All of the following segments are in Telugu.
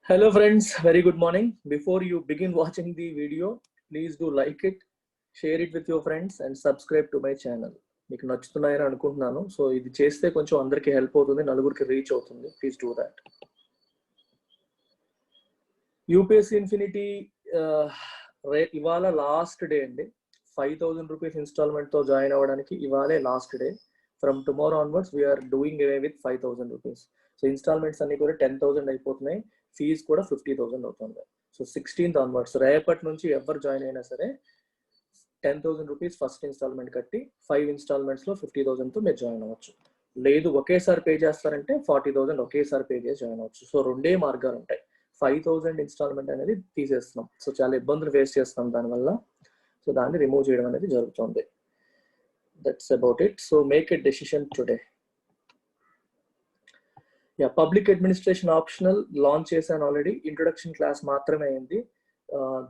Hello friends, very good morning. Before you begin watching the video, please do like it, share it with your friends and subscribe to my channel. మీకు నచ్చుతున్నాయని అనుకుంటున్నాను. సో ఇది చేస్తే కొంచెం అందరికి హెల్ప్ అవుతుంది, నలుగురికి రీచ్ అవుతుంది. Please do that. UPSC infinity ఇవాళ లాస్ట్ డే అండి. 5,000 రూపీస్ ఇన్స్టాల్మెంట్తో జాయిన్ అవ్వడానికి ఇవాళే last day. From tomorrow onwards we're doing away with 5,000 rupees. So installments అన్ని కూడా 10,000 అయిపోతున్నాయి, ఫీజ్ కూడా 50,000 అవుతుంది. సో 16th ఆన్వర్డ్స్ రేపటి నుంచి ఎవరు జాయిన్ అయినా సరే 10,000 రూపీస్ ఫస్ట్ ఇన్స్టాల్మెంట్ కట్టి 5 ఇన్స్టాల్మెంట్స్లో 50,000తో మీరు జాయిన్ అవ్వచ్చు. లేదు ఒకేసారి పే చేస్తారంటే 40,000 ఒకేసారి పే చేసి జాయిన్ అవ్వచ్చు. సో రెండే మార్గాలు ఉంటాయి. 5,000 ఇన్స్టాల్మెంట్ అనేది తీసేస్తున్నాం. సో చాలా ఇబ్బందులు ఫేస్ చేస్తాం దానివల్ల. సో దాన్ని రిమూవ్ చేయడం అనేది జరుగుతుంది. That's about it. So make a decision today. Public administration optional launch చేశాను ఆల్రెడీ. ఇంట్రొడక్షన్ క్లాస్ మాత్రమే అయింది.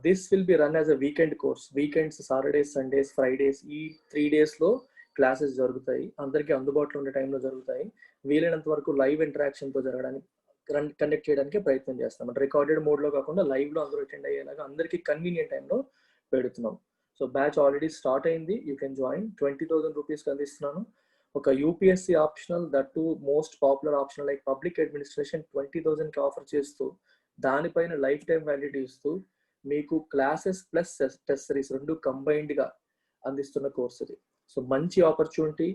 This will be run as a weekend course. Weekends Saturdays, Sundays, Fridays ఈ 3 డేస్లో క్లాసెస్ జరుగుతాయి. అందరికీ అందుబాటులో ఉండే టైంలో జరుగుతాయి. వీలైనంత వరకు లైవ్ ఇంటరాక్షన్తో జరగడానికి కండక్ట్ చేయడానికి ప్రయత్నం చేస్తాం. అంటే రికార్డెడ్ మోడ్లో కాకుండా లైవ్లో అందరూ అటెండ్ అయ్యేలాగా అందరికీ కన్వీనియంట్ టైంలో పెడుతున్నాం. సో బ్యాచ్ ఆల్రెడీ స్టార్ట్ అయింది. You can join. 20,000 రూపీస్కి అందిస్తున్నాను. ఒక UPSC optional, that too most popular optional like public administration 20,000కి ఆఫర్ చేస్తూ దానిపైన లైఫ్ టైం వ్యాలిడిటీ ఇస్తూ మీకు క్లాసెస్ ప్లస్ టెస్ట్ సిరీస్ రెండు కంబైన్డ్గా అందిస్తున్న కోర్స్ ఇది. సో మంచి ఆపర్చునిటీ,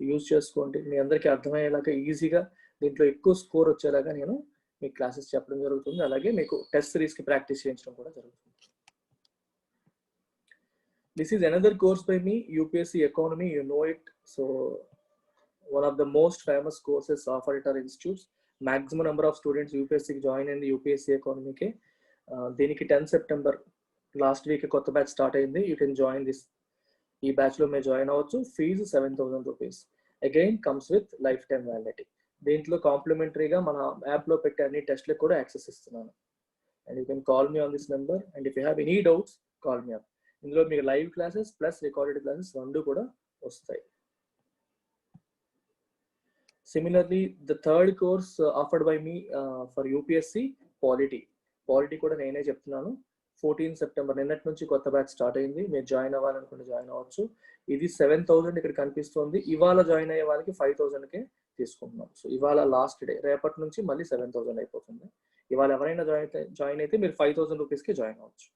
యూజ్ చేసుకోండి. మీ అందరికీ అర్థమయ్యేలాగా ఈజీగా దీంట్లో ఎక్కువ స్కోర్ వచ్చేలాగా నేను మీకు క్లాసెస్ చెప్పడం జరుగుతుంది. అలాగే మీకు టెస్ట్ సిరీస్కి ప్రాక్టీస్ చేయించడం కూడా జరుగుతుంది. This is another course by me, UPSC economy. You know it. So one of the most famous courses offered at our institutes. Maximum number of students UPSC join in the UPSC economy ke దీనికి 10 సెప్టెంబర్ లాస్ట్ వీక్ కొత్త బ్యాచ్ స్టార్ట్ అయింది. You can join this. ఈ బ్యాచ్లో మీరు జాయిన్ అవ్వచ్చు. Fee 7,000 rupees. Again comes with life time validity. దీంట్లో కాంప్లిమెంటరీగా మన యాప్లో పెట్టే అన్ని టెస్ట్లకు కూడా యాక్సెస్ ఇస్తున్నాను. And you can call me on this number. And if you have any doubts call me up. ఇందులో మీకు live classes plus recorded classes రెండు కూడా వస్తాయి. Similarly, the third course offered by me for UPSC, Polity. Polity కూడా నేనే చెప్తున్నాను. 14 సెప్టెంబర్ నిన్నటి నుంచి కొత్త బ్యాచ్ స్టార్ట్ అయింది. మీరు జాయిన్ అవ్వాలనుకుంటే జాయిన్ అవ్వచ్చు. ఇది 7,000 ఇక్కడ కనిపిస్తుంది. ఇవాళ జాయిన్ అయ్యే వాళ్ళకి 5,000కే తీసుకుంటున్నాం. సో ఇవాళ లాస్ట్ డే. రేపటి నుంచి మళ్ళీ 7,000 అయిపోతుంది. ఇవాళ ఎవరైనా జాయిన్ అయితే మీరు 5,000 రూపీస్కి జాయిన్ అవ్వచ్చు.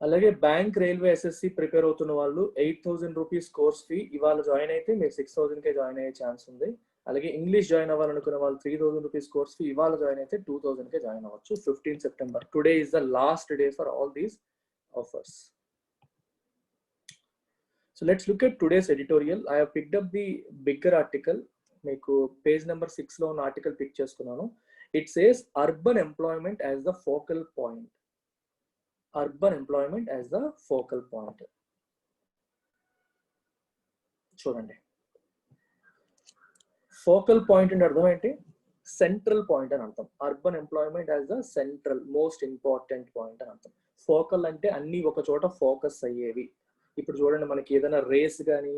అలాగే బ్యాంక్, రైల్వే, ఎస్ఎస్సి ప్రిపేర్ అవుతున్న వాళ్ళు 8,000 రూపీస్ కోర్స్ ఫీ. ఇవాళ జాయిన్ అయితే మీరు 6,000కే జాయిన్ అయ్యే ఛాన్స్ ఉంది. అలాగే ఇంగ్లీష్ జాయిన్ అవ్వాలనుకున్న వాళ్ళు 3,000 రూపీస్ కోర్స్ ఫీ. ఇవాళ జాయిన్ అయితే 2,000కే జాయిన్ అవ్వచ్చు. 15 September today is the last day for all these offers. So let's look at today's editorial. I have picked up the bigger article. మీకు పేజ్ నెంబర్ 6లో ఉన్న ఆర్టికల్ పిక్ చేసుకున్నాను. It says urban employment as the focal point. Urban employment as the focal point. చూడండి, ఫోకల్ పాయింట్ అంటే అర్థం ఏంటి? సెంట్రల్ పాయింట్ అని అర్థం. Urban employment as the central most important point అని అర్థం. ఫోకల్ అంటే అన్ని ఒక చోట ఫోకస్ అయ్యేవి. ఇప్పుడు చూడండి, మనకి ఏదైనా రేస్ కానీ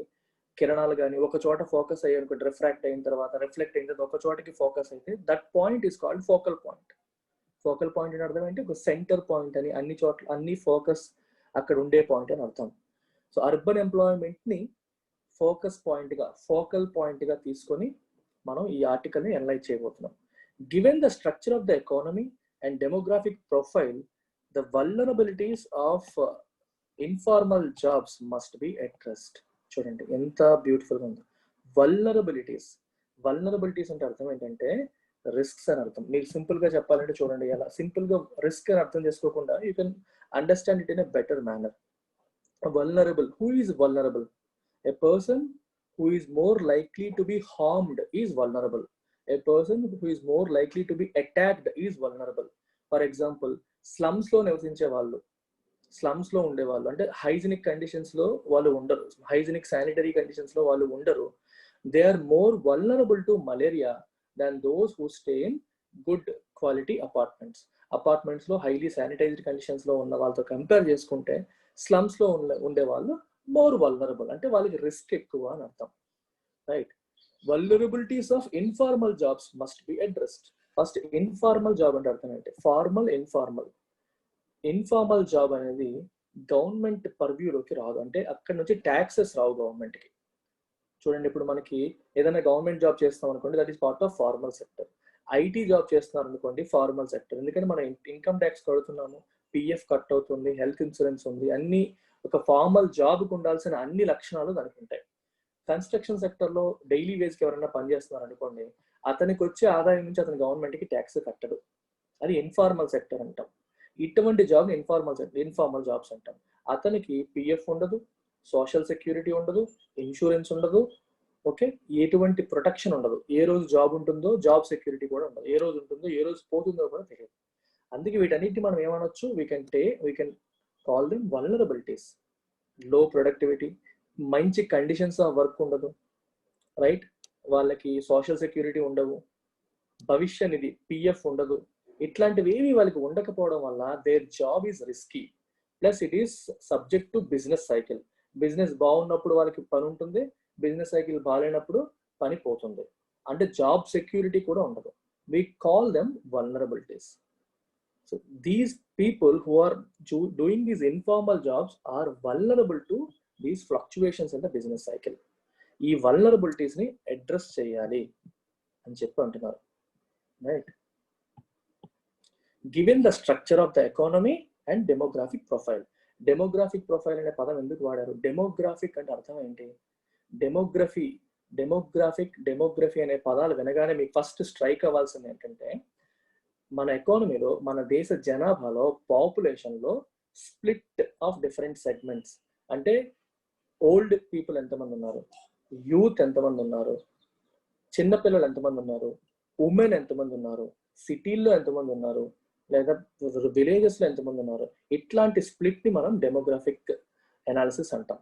కిరణాలు కానీ ఒక చోట ఫోకస్ అయ్యాయి అనుకోండి, రిఫ్రాక్ట్ అయిన తర్వాత రిఫ్లెక్ట్ అయిన తర్వాత ఒక చోటకి ఫోకస్ అయితే that point is called focal point. Focal point అని అర్థం ఏంటి? ఒక సెంటర్ పాయింట్ అని, అన్ని చోట్ల అన్ని ఫోకస్ అక్కడ ఉండే పాయింట్ అని అర్థం. సో అర్బన్ ఎంప్లాయ్మెంట్ని ఫోకస్ పాయింట్గా, ఫోకల్ పాయింట్గా తీసుకొని మనం ఈ ఆర్టికల్ని అనలైజ్ చేయబోతున్నాం. Given the structure of the economy and demographic profile, the vulnerabilities of informal jobs must be addressed. చూడండి ఎంత బ్యూటిఫుల్గా ఉందో. వల్నరబిలిటీస్. వల్నరబిలిటీస్ అంటే అర్థం ఏంటంటే రిస్క్స్ అని అర్థం. మీరు సింపుల్ గా చెప్పాలంటే చూడండి, ఎలా సింపుల్ గా రిస్క్ అని అర్థం చేసుకోకుండా you can understand it in a better manner. Vulnerable. Who is vulnerable? A person who is more likely to be harmed is vulnerable. A person who is more likely to be attacked is vulnerable. For example, slums లో నివసించే వాళ్ళు, స్లమ్స్ లో ఉండే వాళ్ళు అంటే హైజీనిక్ కండిషన్స్ లో వాళ్ళు ఉండరు, హైజీనిక్ శానిటరీ కండిషన్స్ లో వాళ్ళు ఉండరు. They are more vulnerable to malaria than those who stay in good quality apartments. Apartments లో హైలీ శానిటైజ్డ్ కండిషన్స్ లో ఉన్న వాళ్ళతో కంపేర్ చేసుకుంటే స్లమ్స్ లో ఉండే వాళ్ళు మోర్ వల్నరబుల్, అంటే వాళ్ళకి రిస్క్ ఎక్కువ అని అర్థం. Right. Vulnerabilities of informal jobs must be addressed. First informal job అంటే అర్థం ఏంటి? Formal, informal. ఇన్ఫార్మల్ జాబ్ అనేది గవర్నమెంట్ పర్వ్యూలోకి రాదు, అంటే అక్కడ నుంచి ట్యాక్సెస్ రావు గవర్నమెంట్కి. చూడండి, ఇప్పుడు మనకి ఏదైనా గవర్నమెంట్ జాబ్ చేస్తాం అనుకోండి, that is part of formal sector. IT job చేస్తున్నారు అనుకోండి, ఫార్మల్ సెక్టర్. ఎందుకంటే మనం ఇన్కమ్ ట్యాక్స్ కడుతున్నాము, పిఎఫ్ కట్ అవుతుంది, హెల్త్ ఇన్సూరెన్స్ ఉంది, అన్ని ఒక ఫార్మల్ జాబ్కి ఉండాల్సిన అన్ని లక్షణాలు దానికి ఉంటాయి. కన్స్ట్రక్షన్ సెక్టర్లో డైలీ వేజ్కి ఎవరైనా పనిచేస్తున్నారు అనుకోండి, అతనికి వచ్చే ఆదాయం నుంచి అతని గవర్నమెంట్కి ట్యాక్స్ కట్టడు. అది ఇన్ఫార్మల్ సెక్టర్ అంటాం. ఇటువంటి జాబ్ ఇన్ఫార్మల్ జాబ్స్ అంటాం. అతనికి పిఎఫ్ ఉండదు, సోషల్ సెక్యూరిటీ ఉండదు, ఇన్సూరెన్స్ ఉండదు, ఓకే, ఎటువంటి ప్రొటెక్షన్ ఉండదు. ఏ రోజు జాబ్ ఉంటుందో జాబ్ సెక్యూరిటీ కూడా ఉండదు, ఏ రోజు ఉంటుందో ఏ రోజు పోతుందో కూడా తెలియదు. అందుకే వీటన్నిటిని మనం ఏమనొచ్చు, we can call them vulnerabilities. Low productivity, మంచి కండిషన్స్ ఆఫ్ వర్క్ ఉండదు, రైట్, వాళ్ళకి సోషల్ సెక్యూరిటీ ఉండవు, భవిష్య నిధి పిఎఫ్ ఉండదు. ఇట్లాంటివి ఏవి వాళ్ళకి ఉండకపోవడం వల్ల their job is risky. Plus it is subject to business cycle. Business బాగున్నప్పుడు వాళ్ళకి పని ఉంటుంది, బిజినెస్ సైకిల్ బాగాలేనప్పుడు పని పోతుంది. అంటే జాబ్ సెక్యూరిటీ కూడా ఉండదు. we call them vulnerabilities. So these people who are doing these informal jobs are vulnerable to these fluctuations in the business cycle. ఈ vulnerabilities ని అడ్రస్ చేయాలి అని చెప్పి అంటున్నారు, right? Given the structure of the economy and demographic profile. Demographic profile అనే పదం ఎందుకు వాడారు? డెమోగ్రాఫిక్ అంటే అర్థం ఏంటి? డెమోగ్రఫీ అనే పదాలు వినగానే మీకు ఫస్ట్ స్ట్రైక్ అవ్వాల్సింది ఏంటంటే, మన ఎకానమీలో, మన దేశ జనాభాలో, పాపులేషన్లో స్ప్లిట్ ఆఫ్ డిఫరెంట్ సెగ్మెంట్స్. అంటే ఓల్డ్ పీపుల్ ఎంతమంది ఉన్నారు, యూత్ ఎంతమంది ఉన్నారు, చిన్నపిల్లలు ఎంతమంది ఉన్నారు, ఉమెన్ ఎంతమంది ఉన్నారు, సిటీల్లో ఎంతమంది ఉన్నారు, లేదా విలేజెస్లో ఎంతమంది ఉన్నారు, ఇట్లాంటి స్ప్లిట్ని మనం డెమోగ్రాఫిక్ అనాలిసిస్ అంటాం.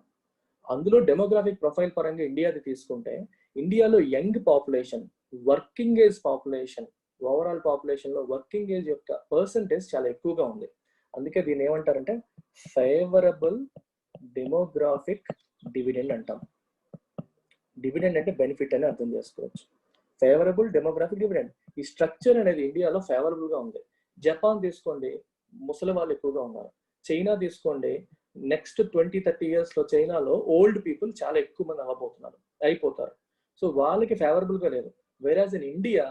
అందులో డెమోగ్రాఫిక్ ప్రొఫైల్ పరంగా ఇండియాది తీసుకుంటే, ఇండియాలో young population, working age population, overall పాపులేషన్లో వర్కింగ్ ఏజ్ యొక్క పర్సంటేజ్ చాలా ఎక్కువగా ఉంది. అందుకే దీన్ని ఏమంటారంటే ఫేవరబుల్ డెమోగ్రాఫిక్ డివిడెండ్ అంటాం. డివిడెండ్ అంటే బెనిఫిట్ అని అర్థం చేసుకోవచ్చు. ఫేవరబుల్ డెమోగ్రాఫిక్ డివిడెండ్, ఈ స్ట్రక్చర్ అనేది ఇండియాలో ఫేవరబుల్గా ఉంది. జపాన్ తీసుకోండి, ముసలి వాళ్ళు ఎక్కువగా ఉన్నారు. చైనా తీసుకోండి, నెక్స్ట్ 20-30 yearsలో చైనాలో ఓల్డ్ పీపుల్ చాలా ఎక్కువ మంది అయిపోతారు. సో వాళ్ళకి ఫేవరబుల్గా లేదు. వేరాజ్ in India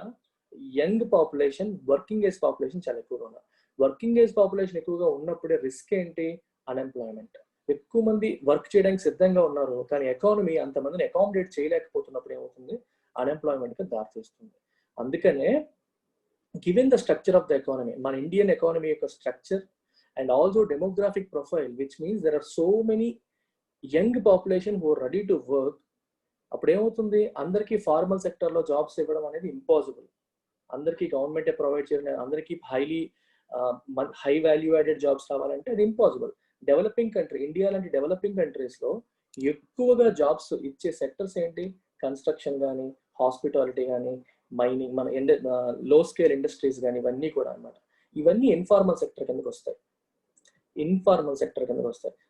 young population, working age population చాలా ఎక్కువగా ఉన్నారు. వర్కింగ్ ఏజ్ పాపులేషన్ ఎక్కువగా ఉన్నప్పుడే రిస్క్ ఏంటి? అన్ఎంప్లాయ్మెంట్. ఎక్కువ మంది వర్క్ చేయడానికి సిద్ధంగా ఉన్నారు, కానీ ఎకానమీ అంతమందిని అకామిడేట్ చేయలేకపోతున్నప్పుడు ఏమవుతుంది? అన్ఎంప్లాయ్మెంట్కి దారితీస్తుంది. అందుకనే given the structure of the economy, మన ఇండియన్ ఎకానమీ యొక్క structure and also demographic profile, which means there are so many young population who are ready to work. అప్పుడు ఏమవుతుంది? అందరికీ ఫార్మల్ సెక్టర్లో జాబ్స్ ఇవ్వడం అనేది ఇంపాసిబుల్. అందరికీ గవర్నమెంటే ప్రొవైడ్ చేయడం, అందరికీ హై వాల్యూ యాడెడ్ జాబ్స్ రావాలంటే అది ఇంపాసిబుల్. డెవలపింగ్ కంట్రీ, ఇండియా లాంటి డెవలపింగ్ కంట్రీస్లో ఎక్కువగా జాబ్స్ ఇచ్చే సెక్టర్స్ ఏంటి? కన్స్ట్రక్షన్ కానీ, హాస్పిటాలిటీ కానీ, మైనింగ్, మన లో స్కేల్ ఇండస్ట్రీస్ కానీ, ఇవన్నీ కూడా అన్నమాట. ఇవన్నీ ఇన్ఫార్మల్ సెక్టర్ కిందకి వస్తాయి.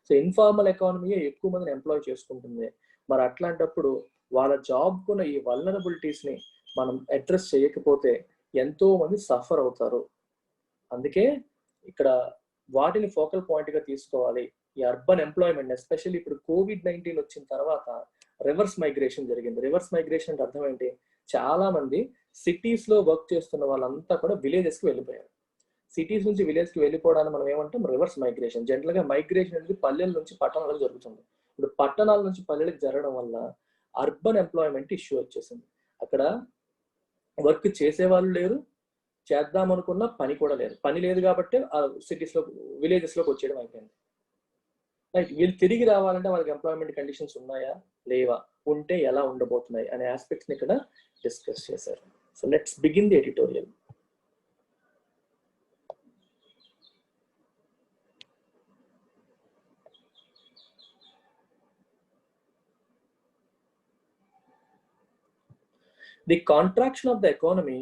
సో ఇన్ఫార్మల్ ఎకానమీ ఎక్కువ మందిని ఎంప్లాయ్ చేసుకుంటుంది. మరి అట్లాంటప్పుడు వాళ్ళ జాబ్కున్న ఈ వల్నరబిలిటీస్ని మనం అడ్రస్ చేయకపోతే ఎంతో మంది సఫర్ అవుతారు. అందుకే ఇక్కడ వాటిని ఫోకల్ పాయింట్గా తీసుకోవాలి. ఈ అర్బన్ ఎంప్లాయ్మెంట్, ఎస్పెషల్లీ ఇప్పుడు COVID-19 వచ్చిన తర్వాత రివర్స్ మైగ్రేషన్ జరిగింది. రివర్స్ మైగ్రేషన్ అంటే అర్థం ఏంటి? చాలా మంది సిటీస్లో వర్క్ చేస్తున్న వాళ్ళంతా కూడా విలేజెస్కి వెళ్ళిపోయారు. సిటీస్ నుంచి విలేజ్కి వెళ్ళిపోవడాన్ని మనం ఏమంటాం? Reverse migration. జనరల్గా మైగ్రేషన్ అనేది పల్లెల నుంచి పట్టణాలకు జరుగుతుంది. ఇప్పుడు పట్టణాల నుంచి పల్లెలకు జరగడం వల్ల అర్బన్ ఎంప్లాయ్మెంట్ ఇష్యూ వచ్చేసింది. అక్కడ వర్క్ చేసేవాళ్ళు లేరు, చేద్దాం అనుకున్న పని కూడా లేదు. పని లేదు కాబట్టి ఆ సిటీస్లో, విలేజెస్లోకి వచ్చేయడం అయిపోయింది. రైట్, వీళ్ళు తిరిగి రావాలంటే వాళ్ళకి ఎంప్లాయ్మెంట్ కండిషన్స్ ఉన్నాయా, లేవా, ఉంటే ఎలా ఉండబోతున్నాయి అనే ఆస్పెక్ట్స్ని ఇక్కడ డిస్కస్ చేశారు. So let's begin the editorial. The contraction of the economy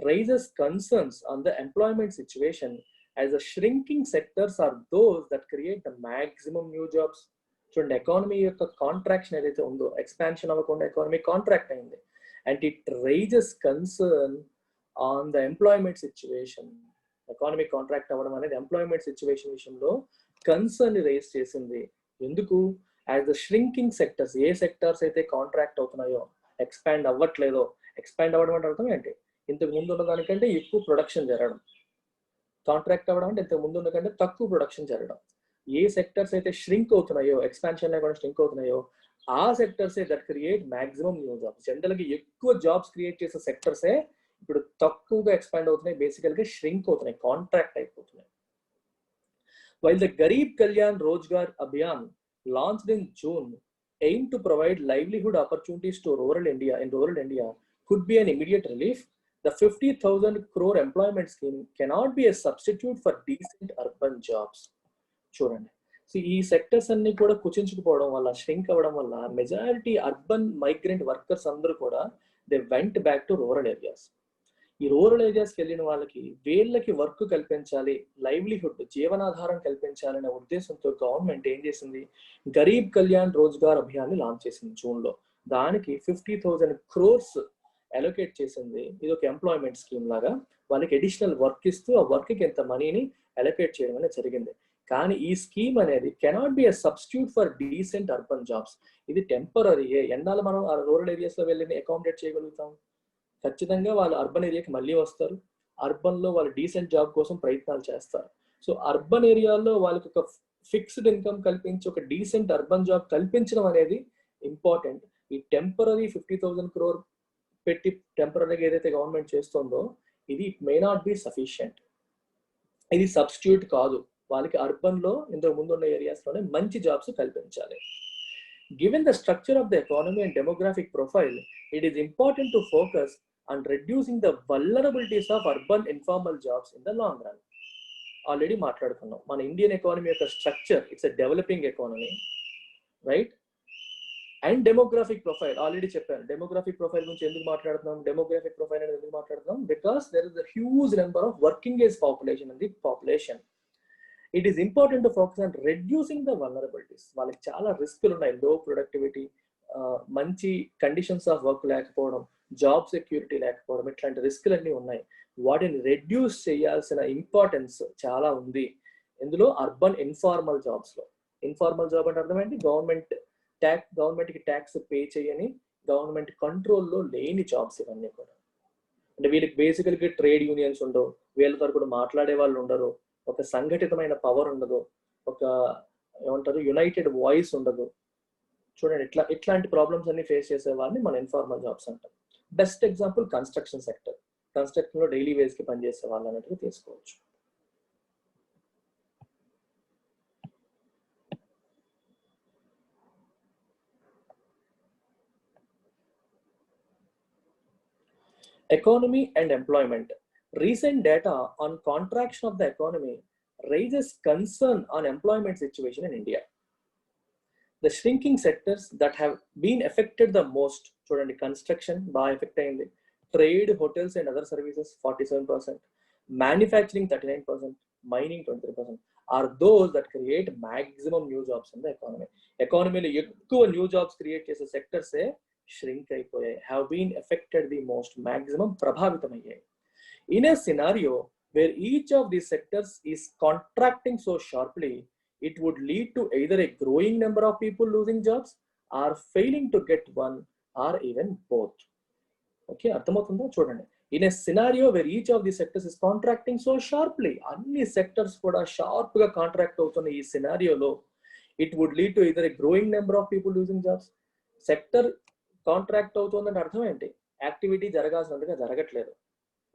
raises concerns on the employment situation, as the shrinking sectors are those that create the maximum new jobs. చూడండి, ఎకానమీ యొక్క కాంట్రాక్షన్ ఏదైతే ఉందో, ఎక్స్పాన్షన్ అవ్వకుండా ఎకానమీ కాంట్రాక్ట్ అయింది. and it raises concern on the employment situation. Economic contract అవ్వడం అనేది ఎంప్లాయ్మెంట్ సిచ్యువేషన్ విషయంలో కన్సర్న్ రేస్ చేసింది. ఎందుకు? యాజ్ ద షరింకింగ్ సెక్టర్స్, ఏ సెక్టర్స్ అయితే కాంట్రాక్ట్ అవుతున్నాయో, ఎక్స్పాండ్ అవ్వట్లేదో, ఎక్స్పాండ్ అవ్వడం అంటే అర్థం ఏంటి? ఇంతకు ముందు ఉన్న దానికంటే ఎక్కువ ప్రొడక్షన్ జరగడం. కాంట్రాక్ట్ అవ్వడం అంటే ఇంతకు ముందు ఉన్న కంటే తక్కువ ప్రొడక్షన్ జరగడం. ఏ సెక్టర్స్ అయితే ష్రింక్ అవుతున్నాయో, ఎక్స్పాన్షన్ లేకుండా ష్రింక్ అవుతున్నాయో, ఆ సెక్టర్సే that create maximum new jobs. జనరల్గా ఎక్కువ జాబ్స్ క్రియేట్ చేసే సెక్టర్సే ఇప్పుడు తక్కువగా ఎక్స్పాండ్ అవుతున్నాయి, బేసికల్గా ష్రింక్ అవుతున్నాయి, కాంట్రాక్ట్ అయిపోతున్నాయి. While the Garib Kalyan Rozgar Abhiyan launched in June aimed to provide livelihood opportunities to rural India could be an immediate relief, the 50,000 crore employment scheme cannot be a substitute for decent urban jobs. చూడండి, సో ఈ సెక్టర్స్ అన్ని కూడా కుచించుకుపోవడం వల్ల, ష్రింక్ అవ్వడం వల్ల మెజారిటీ అర్బన్ మైగ్రెంట్ వర్కర్స్ అందరూ కూడా they went back to rural areas. ఈ రూరల్ ఏరియాస్కి వెళ్ళిన వాళ్ళకి వీళ్ళకి వర్క్ కల్పించాలి, లైవ్లీహుడ్, జీవనాధారం కల్పించాలనే ఉద్దేశంతో గవర్నమెంట్ ఏం చేసింది? గరీబ్ కళ్యాణ్ రోజ్గార్ అభియాన్ని లాంచ్ చేసింది జూన్లో. దానికి 50,000 crores అలొకేట్ చేసింది. ఇది ఒక ఎంప్లాయ్మెంట్ స్కీమ్ లాగా వాళ్ళకి అడిషనల్ వర్క్ ఇస్తూ ఆ వర్క్కి ఎంత మనీని అలొకేట్ చేయడం అనేది జరిగింది. కానీ ఈ స్కీమ్ అనేది cannot be a substitute for decent urban jobs. ఇది టెంపరీయే. ఎన్నాళ్ళు మనం ఆ రూరల్ ఏరియాస్లో వెళ్ళి అకామిడేట్ చేయగలుగుతాం? ఖచ్చితంగా వాళ్ళు అర్బన్ ఏరియాకి మళ్ళీ వస్తారు. అర్బన్లో వాళ్ళు డీసెంట్ జాబ్ కోసం ప్రయత్నాలు చేస్తారు. సో అర్బన్ ఏరియాలో వాళ్ళకి ఒక ఫిక్స్డ్ ఇన్కమ్ కల్పించి ఒక డీసెంట్ అర్బన్ జాబ్ కల్పించడం అనేది ఇంపార్టెంట్. ఈ టెంపరీ 50,000 crore పెట్టి టెంపరీగా ఏదైతే గవర్నమెంట్ చేస్తుందో ఇది it may not be sufficient. ఇది సబ్స్టిట్యూట్ కాదు. వాళ్ళకి అర్బన్లో ఇంతకు ముందు ఉన్న ఏరియాస్లోనే మంచి జాబ్స్ కల్పించాలి. Given the structure of the economy and demographic profile, it is important to focus on reducing the vulnerabilities of urban informal jobs in the long run. Already మాట్లాడుకున్నాం మన ఇండియన్ ఎకానమీ యొక్క structure, it's a developing economy, right? And demographic profile already చెప్పాను. డెమోగ్రాఫిక్ ప్రొఫైల్ గురించి ఎందుకు మాట్లాడుతున్నాం? డెమోగ్రాఫిక్ ప్రొఫైల్ అనేది ఎందుకు మాట్లాడుతున్నాం? Because there is a huge number of working age population in the population. It is important to focus on reducing the vulnerabilities. వాళ్ళకి చాలా రిస్కులు ఉన్నాయి. లో ప్రొడక్టివిటీ, మంచి కండిషన్స్ ఆఫ్ వర్క్ లేకపోవడం, జాబ్ సెక్యూరిటీ లేకపోవడం, ఇట్లాంటి రిస్కులన్నీ ఉన్నాయి. వాటిని రెడ్యూస్ చేయాల్సిన ఇంపార్టెన్స్ చాలా ఉంది ఇందులో. అర్బన్ ఇన్ఫార్మల్ జాబ్స్లో, ఇన్ఫార్మల్ జాబ్ అంటే అర్థం ఏంటి? గవర్నమెంట్కి ట్యాక్స్ పే చేయని, గవర్నమెంట్ కంట్రోల్లో లేని జాబ్స్ ఇవన్నీ కూడా. అంటే వీళ్ళకి బేసికల్గా ట్రేడ్ యూనియన్స్ ఉండవు, వీళ్ళతో కూడా మాట్లాడే వాళ్ళు ఉండరు, ఒక సంఘటితమైన పవర్ ఉండదు, ఒక ఏమంటారు యునైటెడ్ వాయిస్ ఉండదు. చూడండి, ఇట్లాంటి ప్రాబ్లమ్స్ అన్ని ఫేస్ చేసే వాళ్ళని మన ఇన్ఫార్మల్ జాబ్స్ అంటాం. Best example construction sector. కన్స్ట్రక్షన్లో డైలీ వేజ్కి పనిచేసే వాళ్ళు అన్నట్టుగా తీసుకోవచ్చు. Economy and employment. Recent data on contraction of the economy raises concern on employment situation in India. The shrinking sectors that have been affected the most, చూడండి, construction బాగా ఎఫెక్ట్ అయింది, trade, hotels and other services 47%, manufacturing 39%, mining 23%, are those that create maximum new jobs in the economy. ఎకానమీలో ఎక్కువ న్యూ జాబ్స్ క్రియేట్ చేసే సెక్టర్సే shrink అయిపోయాయి, have been affected the most, maximum ప్రభావితమయ్యాయి. In a scenario where each of these sectors is contracting so sharply, it would lead to either a growing number of people losing jobs or failing to get one or even both. Okay, అర్థమవుతుందా? చూడండి, in a scenario where each of these sectors is contracting so sharply, అన్ని సెక్టర్స్ కూడా షార్ప్ గా కాంట్రాక్ట్ అవుతున్న ఈ సినారియోలో it would lead to either a growing number of people losing jobs. Sector contract అవుతుందంటే అర్థం ఏంటి? యాక్టివిటీ జరగాల్సినంతగా జరగట్లేదు.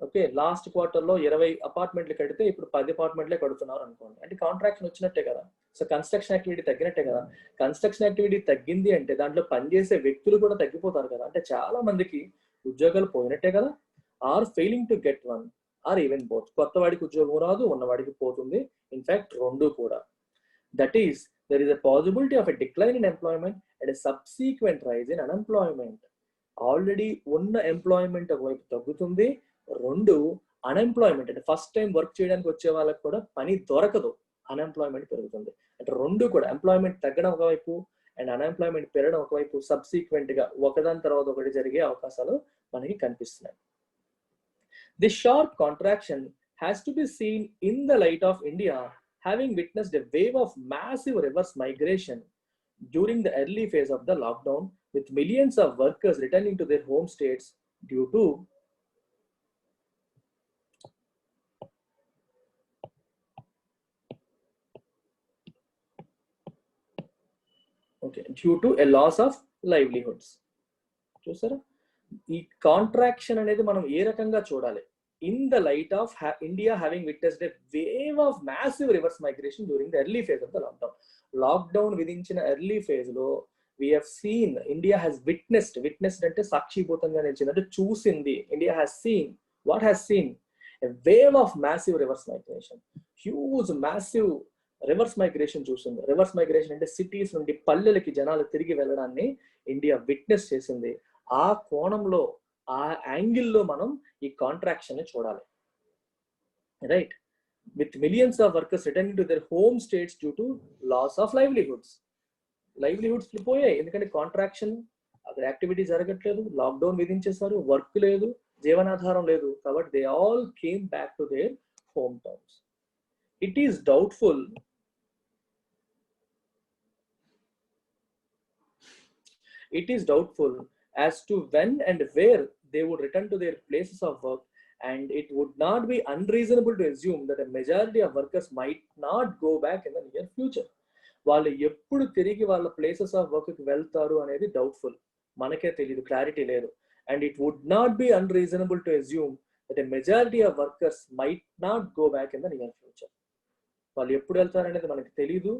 ఓకే, లాస్ట్ క్వార్టర్లో 20 అపార్ట్మెంట్లు కడితే ఇప్పుడు 10 అపార్ట్మెంట్లే కడుతున్నారు అనుకోండి, అంటే కాంట్రాక్షన్ వచ్చినట్టే కదా. సో కన్స్ట్రక్షన్ యాక్టివిటీ తగ్గినట్టే కదా. కన్స్ట్రక్షన్ యాక్టివిటీ తగ్గింది అంటే దాంట్లో పనిచేసే వ్యక్తులు కూడా తగ్గిపోతారు కదా, అంటే చాలా మందికి ఉద్యోగాలు పోయినట్టే కదా. Are failing to get one or even both. కొత్త వాడికి ఉద్యోగం రాదు, ఉన్నవాడికి పోతుంది, ఇన్ఫాక్ట్ రెండు కూడా. That is there is a possibility of a decline in employment and a subsequent rise in unemployment. Already ఉన్న ఎంప్లాయ్మెంట్ ఒకవైపు తగ్గుతుంది, రెండు అన్ఎంప్లాయ్మెంట్ అంటే ఫస్ట్ టైం వర్క్ చేయడానికి వచ్చే వాళ్ళకి కూడా పని దొరకదు, అన్ఎంప్లాయ్మెంట్ పెరుగుతుంది. అంటే రెండు కూడా, ఎంప్లాయ్మెంట్ తగ్గడం ఒకవైపు అండ్ అన్ఎంప్లాయ్మెంట్ పెరగడం ఒకవైపు, సబ్సీక్వెంట్ గా ఒకదాని తర్వాత ఒకటి జరిగే అవకాశాలు మనకి కనిపిస్తున్నాయి. The sharp contraction has to be seen in the light of India having witnessed a wave of massive reverse migration during the early phase of the lockdown, with millions of workers returning to their home states due to a loss of livelihoods. చూసారా, ఈ కాంట్రాక్షన్ అనేది మనం ఏ రకంగా చూడాలి? In the light of India having witnessed a wave of massive reverse migration during the early phase of the lockdown. Lockdown విధించిన early phase లో we have seen, India has witnessed అంటే సాక్షిభూతంగా నిలిచింది, అంటే చూసింది. India has seen, what has seen? A wave of massive reverse migration. Huge massive reverse migration చూసింది. రివర్స్ మైగ్రేషన్ అంటే సిటీస్ నుండి పల్లెలకి జనాలు తిరిగి వెళ్ళడాన్ని ఇండియా విట్నెస్ చేసింది. ఆ కోణంలో, ఆ యాంగిల్లో మనం ఈ కాంట్రాక్షన్ ని చూడాలి, right? With millions of workers returning to their home states due to loss of livelihoods పోయాయి. ఎందుకంటే కాంట్రాక్షన్, అక్కడ యాక్టివిటీ జరగట్లేదు, లాక్డౌన్ విధించేశారు, వర్క్ లేదు, జీవనాధారం లేదు, కాబట్టి they all came back to their home towns. It is doubtful as to when and where they would return to their places of work, and it would not be unreasonable to assume that a majority of workers might not go back in the near future. వాళ్ళు ఎప్పుడు తిరిగి వాళ్ళ ప్లేసెస్ ఆఫ్ వర్క్ కి వెళ్తారు అనేది డౌట్ఫుల్, మనకే తెలియదు, క్లారిటీ లేదు. And it would not be unreasonable to assume that a majority of workers might not go back in the near future. వాళ్ళు ఎప్పుడు వెళ్తారనేది మనకి తెలీదు.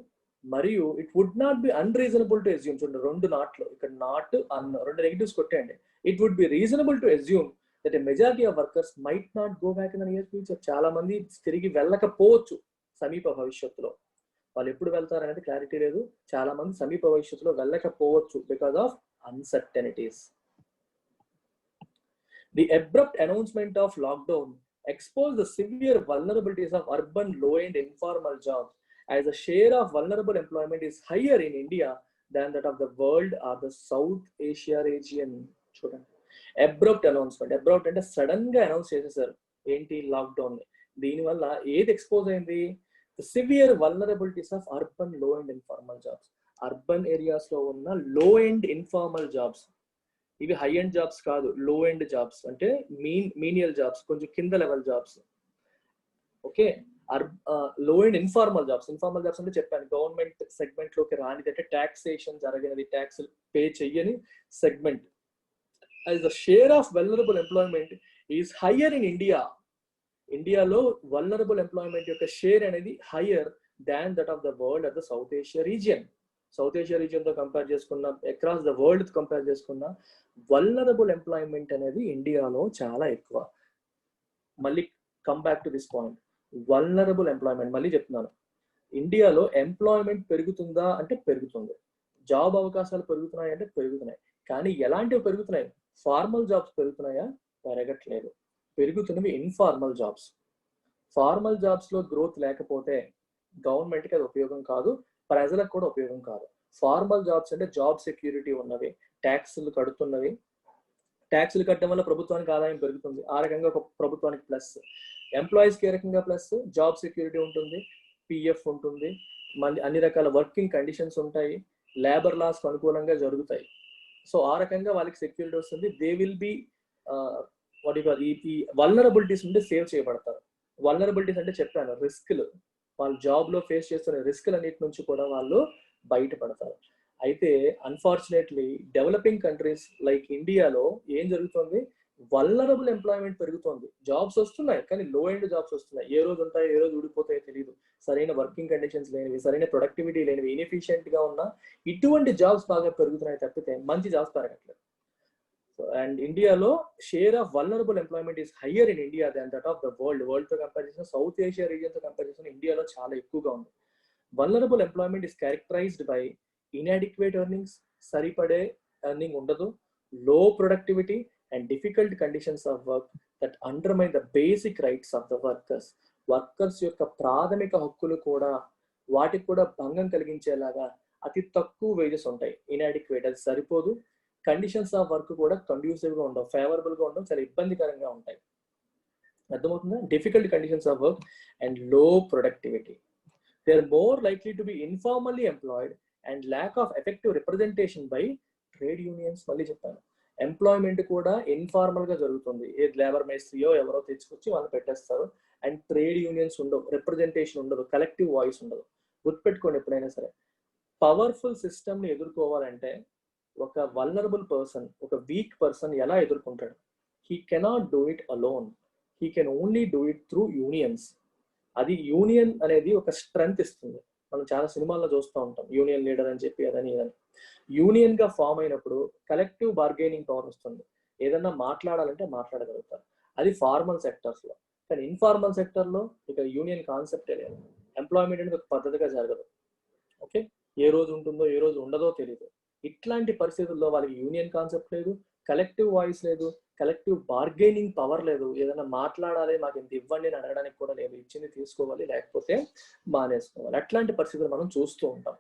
మరియు it would not be unreasonable to assume, చూడండి రెండు నాట్లు ఇక్కడ, నాట్ అన్, రెండు నెగిటివ్స్ కొట్టేయండి. It would be reasonable to assume that a majority of workers might not go back in the near future. చాలా మంది తిరిగి వెళ్ళకపోవచ్చు సమీప భవిష్యత్తులో. వాళ్ళు ఎప్పుడు వెళ్తారనేది క్లారిటీ లేదు. చాలా మంది సమీప భవిష్యత్తులో వెళ్ళకపోవచ్చు because of uncertainties. The abrupt announcement of lockdown exposed the severe vulnerabilities of urban low-end informal jobs, as the share of vulnerable employment is higher in India than that of the world or the South Asia region. చూడండి, అబ్రప్ట్ అనౌన్స్మెంట్, అబ్రప్ట్ అంటే సడన్ గా అనౌన్స్ చేసేసారు ఏంటి, లాక్డౌన్. దీనివల్ల ఏది ఎక్స్పోజ్ అయింది? The severe vulnerabilities of urban low and informal jobs. Urban areas లో ఉన్న లో అండ్ ఇన్ఫార్మల్ జాబ్స్, ఇవి హై ఎండ్ జాబ్స్ కాదు, లో ఎండ్ జాబ్స్ అంటే మీనియల్ జాబ్స్, కొంచెం కింద level jobs. Okay, low and informal jobs. Informal jobs అంటే చెప్పాను, గవర్నమెంట్ సెగ్మెంట్ లోకి రానిది, అంటే టాక్సేషన్ జరగనిది, ట్యాక్స్ పే చెయ్యని segment. as the share of vulnerable employment is higher in India. ఇండియాలో వల్నరబుల్ ఎంప్లాయ్మెంట్ యొక్క షేర్ అనేది hire than that of the world at the south Asia region. South Asia region తో కంపేర్ చేసుకున్న, అక్రాస్ ద వరల్డ్ కంపేర్ చేసుకున్న, వల్నరబుల్ ఎంప్లాయ్మెంట్ అనేది ఇండియాలో చాలా ఎక్కువ. మళ్ళీ come back to this point, vulnerable employment మళ్ళీ చెప్తున్నాను. ఇండియాలో ఎంప్లాయ్మెంట్ పెరుగుతుందా అంటే పెరుగుతుంది, జాబ్ అవకాశాలు పెరుగుతున్నాయి అంటే పెరుగుతున్నాయి. కానీ ఎలాంటివి పెరుగుతున్నాయి? ఫార్మల్ జాబ్స్ పెరుగుతున్నాయా? పెరగట్లేదు. పెరుగుతున్నవి ఇన్ఫార్మల్ జాబ్స్. ఫార్మల్ జాబ్స్ లో గ్రోత్ లేకపోతే గవర్నమెంట్ కి అది ఉపయోగం కాదు, ప్రజలకు కూడా ఉపయోగం కాదు. ఫార్మల్ జాబ్స్ అంటే జాబ్ సెక్యూరిటీ ఉన్నవి, ట్యాక్సులు కడుతున్నవి. ట్యాక్సులు కట్టడం వల్ల ప్రభుత్వానికి ఆదాయం పెరుగుతుంది, ఆ రకంగా ఒక ప్రభుత్వానికి ప్లస్. ఎంప్లాయీస్కి ఏ రకంగా ప్లస్? జాబ్ సెక్యూరిటీ ఉంటుంది, పిఎఫ్ ఉంటుంది, అన్ని రకాల వర్కింగ్ కండిషన్స్ ఉంటాయి, లేబర్ లాస్కి అనుకూలంగా జరుగుతాయి. సో ఆ రకంగా వాళ్ళకి సెక్యూరిటీ వస్తుంది. దే విల్ బి ఈ వల్నరబిలిటీస్ నుండి సేవ్ చేయబడతారు. వల్నరబిలిటీస్ అంటే చెప్పాను, రిస్క్లు, వాళ్ళు జాబ్ లో ఫేస్ చేస్తున్న రిస్క్లు అన్నిటి నుంచి కూడా వాళ్ళు బయటపడతారు. అయితే అన్ఫార్చునేట్లీ డెవలపింగ్ కంట్రీస్ లైక్ ఇండియాలో ఏం జరుగుతుంది? వల్నరబుల్ ఎంప్లాయ్మెంట్ పెరుగుతుంది, జాబ్స్ వస్తున్నాయి కానీ లో ఎండ్ జాబ్స్ వస్తున్నాయి. ఏ రోజు ఉంటాయో ఏ రోజు ఊడిపోతాయో తెలియదు. సరైన వర్కింగ్ కండిషన్స్ లేనివి, సరైన ప్రొడక్టివిటీ లేనివి, ఇన్ఎఫిషియెంట్ గా ఉన్న ఇటువంటి జాబ్స్ బాగా పెరుగుతున్నాయి తప్పితే మంచి జాబ్స్ పెరగట్లేదు. అండ్ ఇండియాలో share of vulnerable employment is higher in India than that of the world తో కంపేర్ చేసిన, సౌత్ ఏషియా రీజియన్ తో కంపేర్ చేసిన ఇండియాలో చాలా ఎక్కువగా ఉంది. Vulnerable employment is characterised by inadequate earnings, సరిపడే ఎర్నింగ్ ఉండదు, లో productivity and difficult conditions of work that undermine the basic rights of the workers. Workers యొక్క ప్రాథమిక హక్కులు కూడా, వాటికి కూడా భంగం కలిగించేలాగా అతి తక్కువ వేజెస్ ఉంటాయి. ఇన్అడిక్వేట్, అది సరిపోదు, కండిషన్స్ ఆఫ్ వర్క్ కూడా కండ్యూసివ్ గా ఉండవు, ఫేవరబుల్ గా ఉండవు, చాలా ఇబ్బందికరంగా ఉంటాయి. అర్థమవుతుందా? Difficult conditions of work and low productivity. They are more likely to be informally employed and lack of effective representation by trade unions. మళ్ళీ చెప్పాను, ఎంప్లాయ్మెంట్ కూడా ఇన్ఫార్మల్ గా జరుగుతుంది. ఏ లేబర్ మేస్త్రియో ఎవరో తెచ్చుకొచ్చి వాళ్ళు పెట్టేస్తారు. అండ్ ట్రేడ్ యూనియన్స్ ఉండవు, రిప్రజెంటేషన్ ఉండదు, కలెక్టివ్ వాయిస్ ఉండదు. గుర్తుపెట్టుకోండి, ఎప్పుడైనా సరే పవర్ఫుల్ సిస్టమ్ ని ఎదుర్కోవాలంటే ఒక వల్నరబుల్ పర్సన్, ఒక వీక్ పర్సన్ ఎలా ఎదుర్కొంటాడు? He cannot do it alone, he can only do it through unions. అది యూనియన్ అనేది ఒక స్ట్రెంగ్త్ ఇస్తుంది. మనం చాలా సినిమాల్లో చూస్తూ ఉంటాం, యూనియన్ లీడర్ అని చెప్పి అదని ఇదని. యూనియన్ గా ఫామ్ అయినప్పుడు కలెక్టివ్ బార్గెనింగ్ పవర్ వస్తుంది, ఏదన్నా మాట్లాడాలంటే మాట్లాడగలుగుతారు. అది ఫార్మల్ సెక్టర్స్ లో. కానీ ఇన్ఫార్మల్ సెక్టర్ లో ఇక యూనియన్ కాన్సెప్టే లేదు. ఎంప్లాయ్మెంట్ అనేది ఒక పద్ధతిగా జరగదు. ఓకే, ఏ రోజు ఉంటుందో ఏ రోజు ఉండదో తెలియదు. ఇట్లాంటి పరిస్థితుల్లో వాళ్ళకి యూనియన్ కాన్సెప్ట్ లేదు, కలెక్టివ్ వాయిస్ లేదు, కలెక్టివ్ బార్గెనింగ్ పవర్ లేదు. ఏదైనా మాట్లాడాలి, మాకు ఇంత ఇవ్వండి అని అడగడానికి కూడా లేదు. ఇచ్చింది తీసుకోవాలి, లేకపోతే మానేసుకోవాలి. అట్లాంటి పరిస్థితులు మనం చూస్తూ ఉంటాం.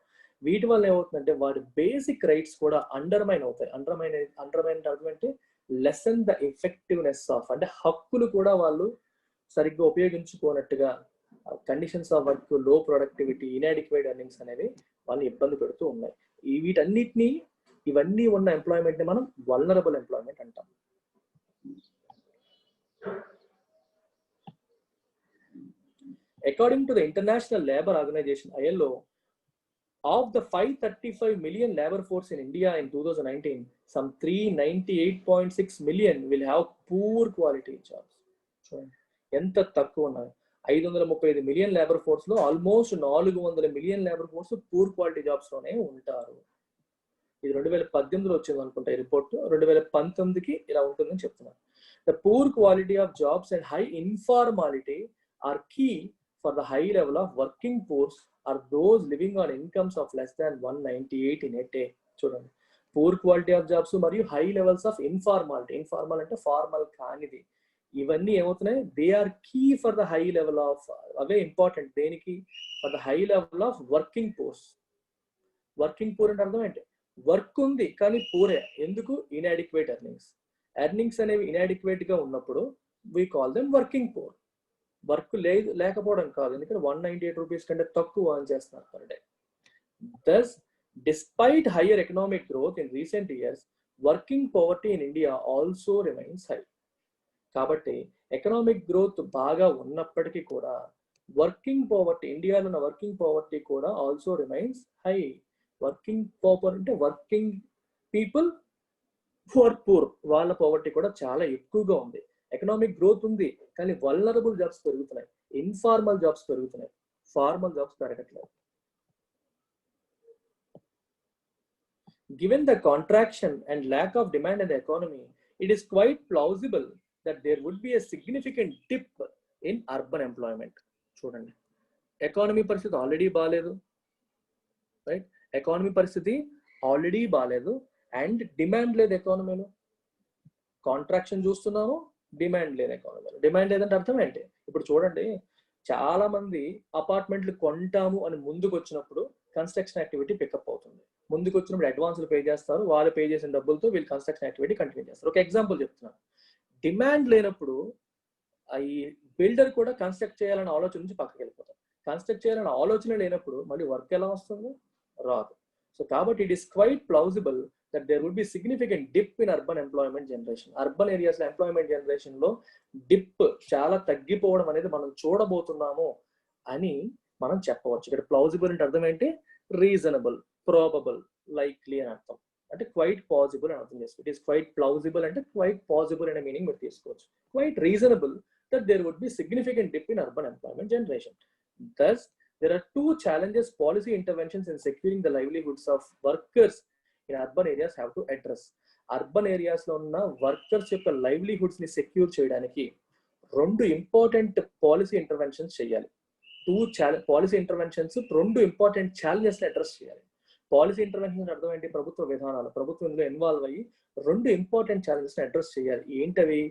వీటి వల్ల ఏమవుతుందంటే వాడి బేసిక్ రైట్స్ కూడా అండర్మైన్ అవుతాయి. అండర్మైన్ అంటే లెసన్ ద ఎఫెక్టివ్నెస్ ఆఫ్, అంటే హక్కులు కూడా వాళ్ళు సరిగ్గా ఉపయోగించుకోనట్టుగా, కండిషన్స్ ఆఫ్ వర్క్, లో ప్రొడక్టివిటీ, ఇన్అడిక్వేట్ ఎర్నింగ్స్ అనేవి వాళ్ళు ఇబ్బంది పెడుతూ ఉన్నాయి. ఇవన్నీ ఉన్న ఎంప్లాయ్మెంట్ ని మనం వల్నరబుల్ ఎంప్లాయ్మెంట్ అంటాం. According to the International Labour Organization ILO, of the 535 million labor force in India in 2019, some 398.6 million will have poor quality jobs. ఎంత తక్కువ ఉన్నాయి. 535 మిలియన్ లేబర్ ఫోర్స్ లో almost 400 million labour force poor quality jobs లోనే ఉంటారు. ఇది 2018లో వచ్చింది అనుకుంటా ఈ రిపోర్ట్. 2019కి ఇలా ఉంటుందని చెప్తున్నారు. The poor quality of jobs and high informality are key for the high level of working force are those living on incomes of less than 198 in a day. చూడండి, పూర్ క్వాలిటీ ఆఫ్ జాబ్స్ మరియు high levels of informality. Informal అంటే ఫార్మల్ కానిది. ఇవన్నీ ఏమవుతున్నాయి? They are key for the high level of, అవే ఇంపార్టెంట్ దేనికి? For the high level of working force. Working poor అంటే అర్థం ఏంటి? వర్క్ ఉంది కానీ పూరే. ఎందుకు? Inadequate earnings. ఎర్నింగ్స్ అనేవి ఇన్అడిక్వేట్ గా ఉన్నప్పుడు we call them working poor. Work లేకపోవడం కాదు, ఎందుకంటే 198 రూపీస్ కంటే తక్కువ అని చేస్తున్నారు per day. Thus despite higher economic growth in recent years, working poverty in India also remains high. కాబట్టి ఎకనామిక్ గ్రోత్ బాగా ఉన్నప్పటికీ కూడా వర్కింగ్ పవర్టీ, ఇండియాలో ఉన్న వర్కింగ్ పవర్టీ కూడా also remains high. Working power అంటే వర్కింగ్ పీపుల్ ఫర్ పూర్, వాళ్ళ పవర్టీ కూడా చాలా ఎక్కువగా ఉంది. ఎకనామిక్ గ్రోత్ ఉంది కానీ వల్నరబుల్ జాబ్స్ పెరుగుతున్నాయి, ఇన్ఫార్మల్ జాబ్స్ పెరుగుతున్నాయి, ఫార్మల్ జాబ్స్ పెరగట్లేదు. Given the contraction and lack of demand in the economy, it is quite plausible that there would be a significant dip in urban employment. చూడండి, ఎకానమీ పరిస్థితి ఆల్రెడీ బాగాలేదు, రైట్? ఎకానమీ పరిస్థితి ఆల్రెడీ బాగాలేదు అండ్ డిమాండ్ లేదు ఎకానమీలో. కాంట్రాక్షన్ చూస్తున్నాము, డిమాండ్ లేదు ఎకానమీలో. డిమాండ్ లేదంటే అర్థం ఏంటి? ఇప్పుడు చూడండి, చాలా మంది అపార్ట్మెంట్లు కొంటాము అని ముందుకు వచ్చినప్పుడు కన్స్ట్రక్షన్ యాక్టివిటీ పికప్ అవుతుంది. ముందుకు వచ్చినప్పుడు అడ్వాన్స్లు పే చేస్తారు, వాళ్ళు పే చేసిన డబ్బులతో వీళ్ళు కన్స్ట్రక్షన్ యాక్టివిటీ కంటిన్యూ చేస్తారు. ఒక ఎగ్జాంపుల్ చెప్తున్నాను. డిమాండ్ లేనప్పుడు ఈ బిల్డర్ కూడా కన్స్ట్రక్ట్ చేయాలనే ఆలోచన నుంచి పక్కకి వెళ్ళిపోతారు. కన్స్ట్రక్ట్ చేయాలనే ఆలోచన లేనప్పుడు మళ్ళీ వర్క్ ఎలా వస్తుంది? రాదు. సో కాబట్టి it is quite plausible that there would be significant dip in urban employment generation. Urban areas లో ఎంప్లాయ్మెంట్ జనరేషన్ లో డిప్ చాలా తగ్గిపోవడం అనేది మనం చూడబోతున్నాము అని మనం చెప్పవచ్చు. ఇక్కడ ప్లౌజిబుల్ అంటే అర్థం ఏంటి? రీజనబుల్, ప్రాబబుల్, లైక్లీ అని అర్థం. అంటే క్వైట్ పాసిబుల్ అని అర్థం చేసుకోవచ్చు. ఇట్ ఈస్ క్వైట్ ప్లౌజిబుల్ అంటే క్వైట్ పాసిబుల్ అనే మీనింగ్ మీరు తీసుకోవచ్చు. Quiet reasonable that there would be significant dip in urban employment generation. Thus, there are two challenges policy interventions in securing the livelihoods of workers in urban areas have to address. Urban areas లో ఉన్న వర్కర్స్ యొక్క లైవ్లీహుడ్స్ ని సెక్యూర్ చేయడానికి రెండు ఇంపార్టెంట్ పాలసీ ఇంటర్వెన్షన్స్ చేయాలి. పాలసీ ఇంటర్వెన్షన్స్ రెండు ఇంపార్టెంట్ ఛాలెంజెస్ ని అడ్రస్ చేయాలి. పాలసీ ఇంటర్వెన్షన్ అర్థం ఏంటి? ప్రభుత్వ విధానాలు, ప్రభుత్వంలో ఇన్వాల్వ్ అయ్యి రెండు ఇంపార్టెంట్ ఛాలెంజెస్ ని అడ్రస్ చేయాలి. ఏంటవి?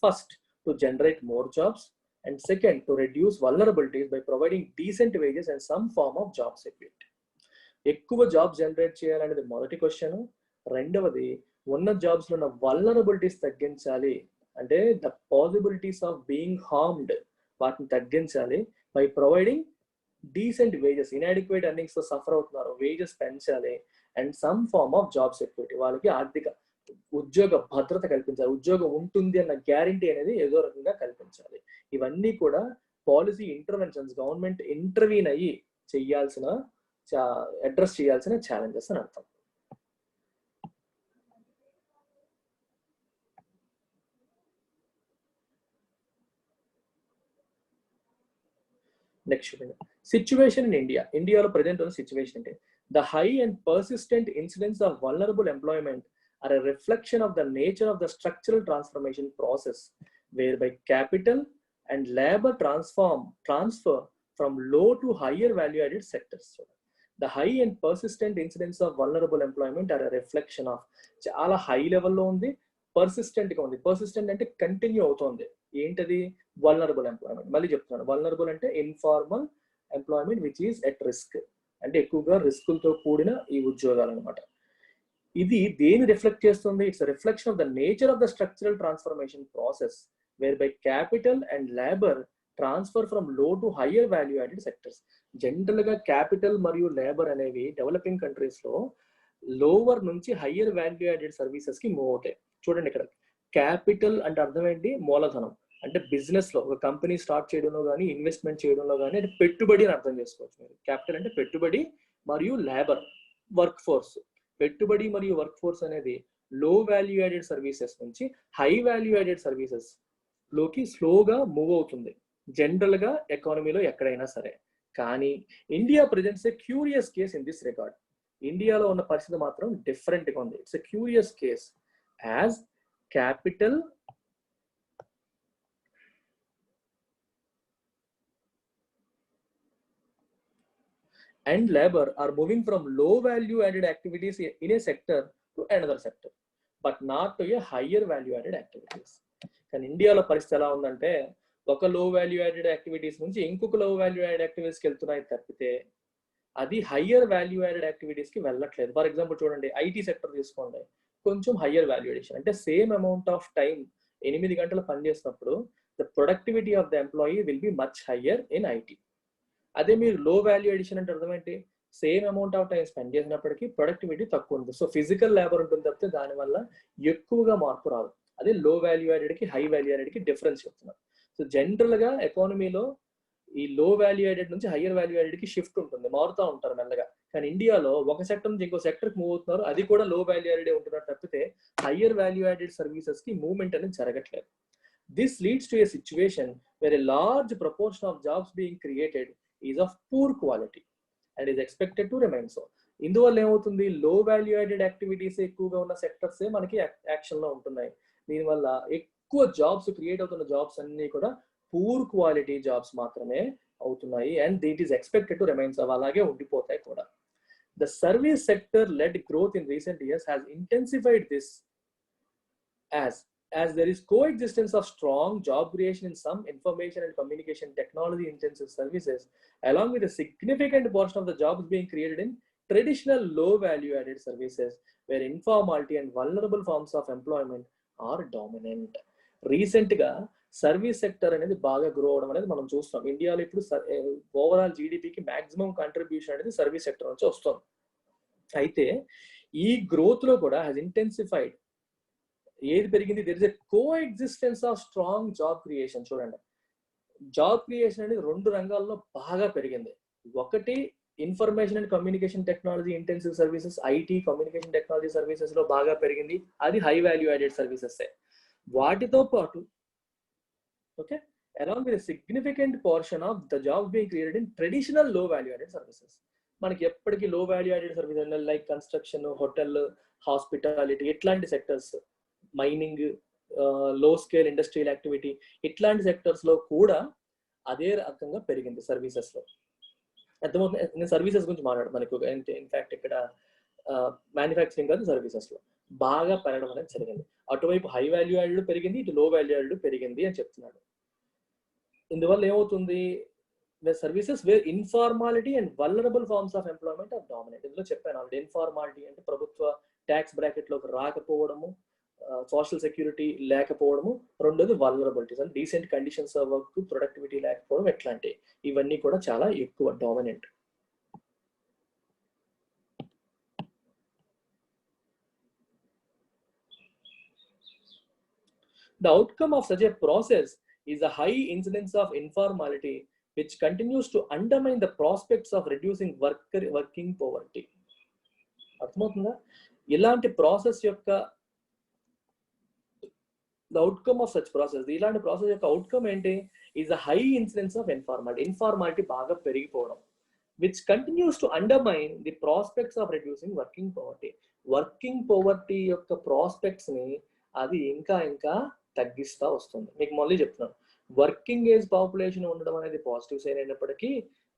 First, to generate more jobs, and second, to reduce vulnerabilities by providing decent wages and some form of job security. ఎక్కువ జాబ్ జనరేట్ చేయాలనేది మొదటి క్వశ్చన్. రెండవది, ఉన్న జాబ్స్ లో ఉన్న వల్నరబిలిటీస్ తగ్గించాలి, అంటే the possibilities of being harmed వాటిని తగ్గించాలి by providing decent wages. Inadequate earnings తో సఫర్ అవుతున్నారు, వేజెస్ పెంచాలి, and some form of job security, వాళ్ళకి ఆర్థిక ఉద్యోగ భద్రత కల్పించాలి, ఉద్యోగం ఉంటుంది అన్న గ్యారంటీ అనేది ఏదో రకంగా కల్పించాలి. ఇవన్నీ కూడా పాలసీ ఇంటర్వెన్షన్స్, గవర్నమెంట్ ఇంటర్వీన్ అయ్యి చెయ్యాల్సిన అడ్రస్ చేయాల్సిన ఛాలెంజెస్ అని అర్థం. నెక్స్ట్ చూడండి, సిచ్యువేషన్ ఇన్ ఇండియా. ఇండియాలో ప్రజెంట్ ఉన్న సిచ్యువేషన్ అంటే the high and persistent incidence of vulnerable employment or a reflection of the nature of the structural transformation process whereby capital and labour transfer from low to higher value added sectors. The high and persistent incidence of vulnerable employment are a reflection of, చాలా హై లెవెల్లో ఉంది, పర్సిస్టెంట్ గా ఉంది. పర్సిస్టెంట్ అంటే కంటిన్యూ అవుతుంది. ఏంటది? Vulnerable employment. మళ్ళీ చెప్తున్నాను, వల్నరబుల్ అంటే informal employment which is at risk, అంటే ఎక్కువగా రిస్కులతో కూడిన ఈ ఉద్యోగాలు అనమాట. ఇది దేని రిఫ్లెక్ట్ చేస్తుంది? It's reflection of the nature of the structural transformation process whereby capital and labour transfer from low to higher value added sectors. General గా క్యాపిటల్ మరియు లేబర్ అనేవి డెవలపింగ్ కంట్రీస్ లో లోవర్ నుంచి హయ్యర్ వాల్యూ యాడెడ్ సర్వీసెస్ కి మూవ్ అవుతాయి. చూడండి, ఇక్కడ క్యాపిటల్ అంటే అర్థం ఏంటి? మూలధనం. అంటే బిజినెస్ లో ఒక కంపెనీ స్టార్ట్ చేయడంలో కానీ ఇన్వెస్ట్మెంట్ చేయడంలో కానీ అంటే పెట్టుబడి అని అర్థం చేసుకోవచ్చు మీరు. క్యాపిటల్ అంటే పెట్టుబడి మరియు లేబర్ వర్క్ ఫోర్స్. పెట్టుబడి మరియు వర్క్ ఫోర్స్ అనేది లో వాల్యూ యాడెడ్ సర్వీసెస్ నుంచి హై వాల్యూ యాడెడ్ సర్వీసెస్ లోకి స్లోగా మూవ్ అవుతుంది జనరల్ గా ఎకానమీలో ఎక్కడైనా సరే. కానీ India presents A curious case in this record. ఇండియాలో ఉన్న పరిస్థితి మాత్రం డిఫరెంట్ గా ఉంది. It's a curious case as capital and labor are moving from low value added activities in a sector to another sector, but not to a higher value added activities. కానీ ఇండియాలో పరిస్థితి ఎలా ఉందంటే ఒక లో వాల్యూ యాడెడ్ యాక్టివిటీస్ నుంచి ఇంకొక లో వాల్యూ యాడెడ్ యాక్టివిటీస్కి వెళ్తున్నాయి తప్పితే అది హయ్యర్ వాల్యూ యాడెడ్ యాక్టివిటీస్కి వెళ్ళట్లేదు. ఫర్ ఎగ్జాంపుల్ చూడండి, ఐటీ సెక్టర్ తీసుకోండి, కొంచెం హయ్యర్ వాల్యూ అడిషన్, అంటే సేమ్ అమౌంట్ ఆఫ్ టైం 8 గంటలు పనిచేసినప్పుడు the productivity of the employee will be much higher in IT. అదే మీరు లో వాల్యూ అడిషన్ అంటే అర్థం ఏంటి? Same amount of time spend చేసినప్పటికీ ప్రొడక్టివిటీ తక్కువ ఉంటుంది. సో ఫిజికల్ లేబర్ ఉంటుంది తప్పితే దానివల్ల ఎక్కువగా మార్పు రాదు. అదే లో వాల్యూ యాడెడ్ కి హై వాల్యూ యాడెడ్ కి డిఫరెన్స్ చెప్తున్నారు. సో జనరల్ గా ఎకానమీలో ఈ లో వాల్యూ యాడెడ్ నుంచి హయ్యర్ వాల్యూ యాడెడ్ కి షిఫ్ట్ ఉంటుంది, మారుతూ ఉంటారు మెల్లగా. కానీ ఇండియాలో ఒక సెక్టర్ నుంచి ఇంకో సెక్టర్ కి మూవ్ అవుతున్నారు, అది కూడా లో వాల్యూ యాడెడ్ ఉంటున్నారు తప్పితే హయ్యర్ వాల్యూ యాడెడ్ సర్వీసెస్ కి మూవ్మెంట్ అనేది జరగట్లేదు. This leads to A situation where a large proportion of jobs being created is of poor quality and is expected to remain so. ఇందువల్ల ఏమవుతుంది? లో వాల్యూ యాడెడ్ యాక్టివిటీస్ ఎక్కువగా ఉన్న సెక్టర్సే మనకి యాక్షన్ లో ఉంటున్నాయి. దీనివల్ల ఎక్కువ జాబ్స్ క్రియేట్ అవుతున్న జాబ్స్ అన్ని కూడా పూర్ క్వాలిటీ జాబ్స్ మాత్రమే అవుతున్నాయి and it is expected to remain so, అలాగే ఉండిపోతాయి కూడా. The service sector led growth in recent years has intensified this as there is coexistence of strong job creation in some information and communication technology intensive services along with a significant portion of the jobs being created in traditional low value added services where informality and vulnerable forms of employment are dominant. Recent గా సర్వీస్ సెక్టర్ అనేది బాగా గ్రో అవడం అనేది మనం చూస్తాం. ఇండియాలో ఇప్పుడు ఓవరాల్ జీడిపికి మాక్సిమం కంట్రిబ్యూషన్ అనేది సర్వీస్ సెక్టర్ నుంచి వస్తుంది. అయితే ఈ గ్రోత్ లో కూడా హ్యాస్ ఇంటెన్సిఫైడ్. ఏది పెరిగింది? There is a co existence of strong job creation. చూడండి, జాబ్ క్రియేషన్ అనేది 2 రంగాల్లో బాగా పెరిగింది. ఒకటి information and communication technology intensive services, IT communication technology services లో బాగా పెరిగింది. అది హై వాల్యూ యాడెడ్ సర్వీసెస్. వాటితో పాటు okay along with significant portion of the jobs being created in traditional లో వాల్యూ యాడెడ్ సర్వీసెస్. మనకి ఎప్పటికీ లో value added services like construction, hotel, hospitality, ఇట్లాంటి సెక్టర్స్, మైనింగ్, లో స్కేల్ ఇండస్ట్రియల్ యాక్టివిటీ, ఇట్లాంటి సెక్టర్స్ లో కూడా అదే రకంగా పెరిగింది సర్వీసెస్ లో. అర్థమవుతుంది? నేను సర్వీసెస్ గురించి మాట్లాడతాను. ఇన్ఫాక్ట్ ఇక్కడ మ్యానుఫ్యాక్చరింగ్ కాదు, సర్వీసెస్ లో బాగా పెరగడం అనేది జరిగింది. అటువైపు హై వాల్యూ యాడెడ్ పెరిగింది, ఇటు లో వాల్యూ యాడెడ్ పెరిగింది అని చెప్తున్నాడు. ఇందువల్ల ఏమవుతుంది? the services where informality and vulnerable forms of employment are dominant. ఇందులో చెప్పాను ఆల్రెడీ, ఇన్ఫార్మాలిటీ అంటే ప్రభుత్వ ట్యాక్స్ బ్రాకెట్లోకి రాకపోవడము, సోషల్ సెక్యూరిటీ లేకపోవడము, రెండోది వల్నరబిలిటీస్ అంటే decent conditions of work, productivity లేకపోవడం, ఎట్లాంటివి ఇవన్నీ కూడా చాలా ఎక్కువ dominant. The outcome of such a process is a high incidence of informality, which continues to undermine the prospects of reducing working poverty. అర్థమవుతుందా? ఇలాంటి ప్రాసెస్ యొక్క the outcome of such process, ఇలాంటి ప్రాసెస్ యొక్క అవుట్కమ్ ఏంటి? is a high incidence of informality బాగా పెరిగిపోవడం, which continues to undermine the prospects of reducing working poverty యొక్క ప్రాస్పెక్ట్స్ ని అది ఇంకా ఇంకా తగ్గిస్తా వస్తుంది. మీకు మళ్ళీ చెప్తున్నాను, వర్కింగ్ ఏజ్ పాపులేషన్ ఉండడం అనేది పాజిటివ్ సైన్ అయినప్పటికీ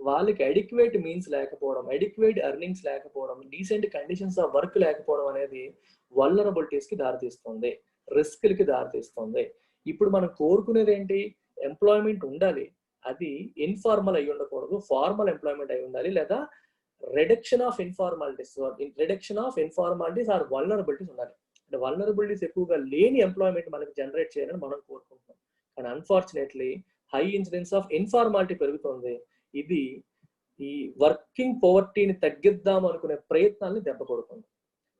వాళ్ళకి అడిక్వేట్ మీన్స్ లేకపోవడం, అడిక్వేట్ ఎర్నింగ్స్ లేకపోవడం, డీసెంట్ కండిషన్స్ ఆఫ్ వర్క్ లేకపోవడం అనేది వల్నరబిలిటీస్ కి దారితీస్తుంది, రిస్క్లకి దారితీస్తుంది. ఇప్పుడు మనం కోరుకునేది ఏంటి? ఎంప్లాయ్మెంట్ ఉండాలి, అది ఇన్ఫార్మల్ అయి ఉండకూడదు, ఫార్మల్ ఎంప్లాయ్మెంట్ అయి ఉండాలి, లేదా రిడక్షన్ ఆఫ్ ఇన్ఫార్మాలిటీస్ ఆర్ వల్నరబిలిటీస్ ఉండాలి. అంటే వల్నరబిలిటీస్ ఎక్కువగా లేని ఎంప్లాయ్మెంట్ మనకి జనరేట్ చేయాలని మనం కోరుకుంటున్నాం. కానీ అన్ఫార్చునేట్లీ హై ఇన్సిడెన్స్ ఆఫ్ ఇన్ఫార్మాలిటీ పెరుగుతుంది. ఇది ఈ వర్కింగ్ పవర్టీని తగ్గిద్దాం అనుకునే ప్రయత్నాన్ని దెబ్బకొడుతుంది.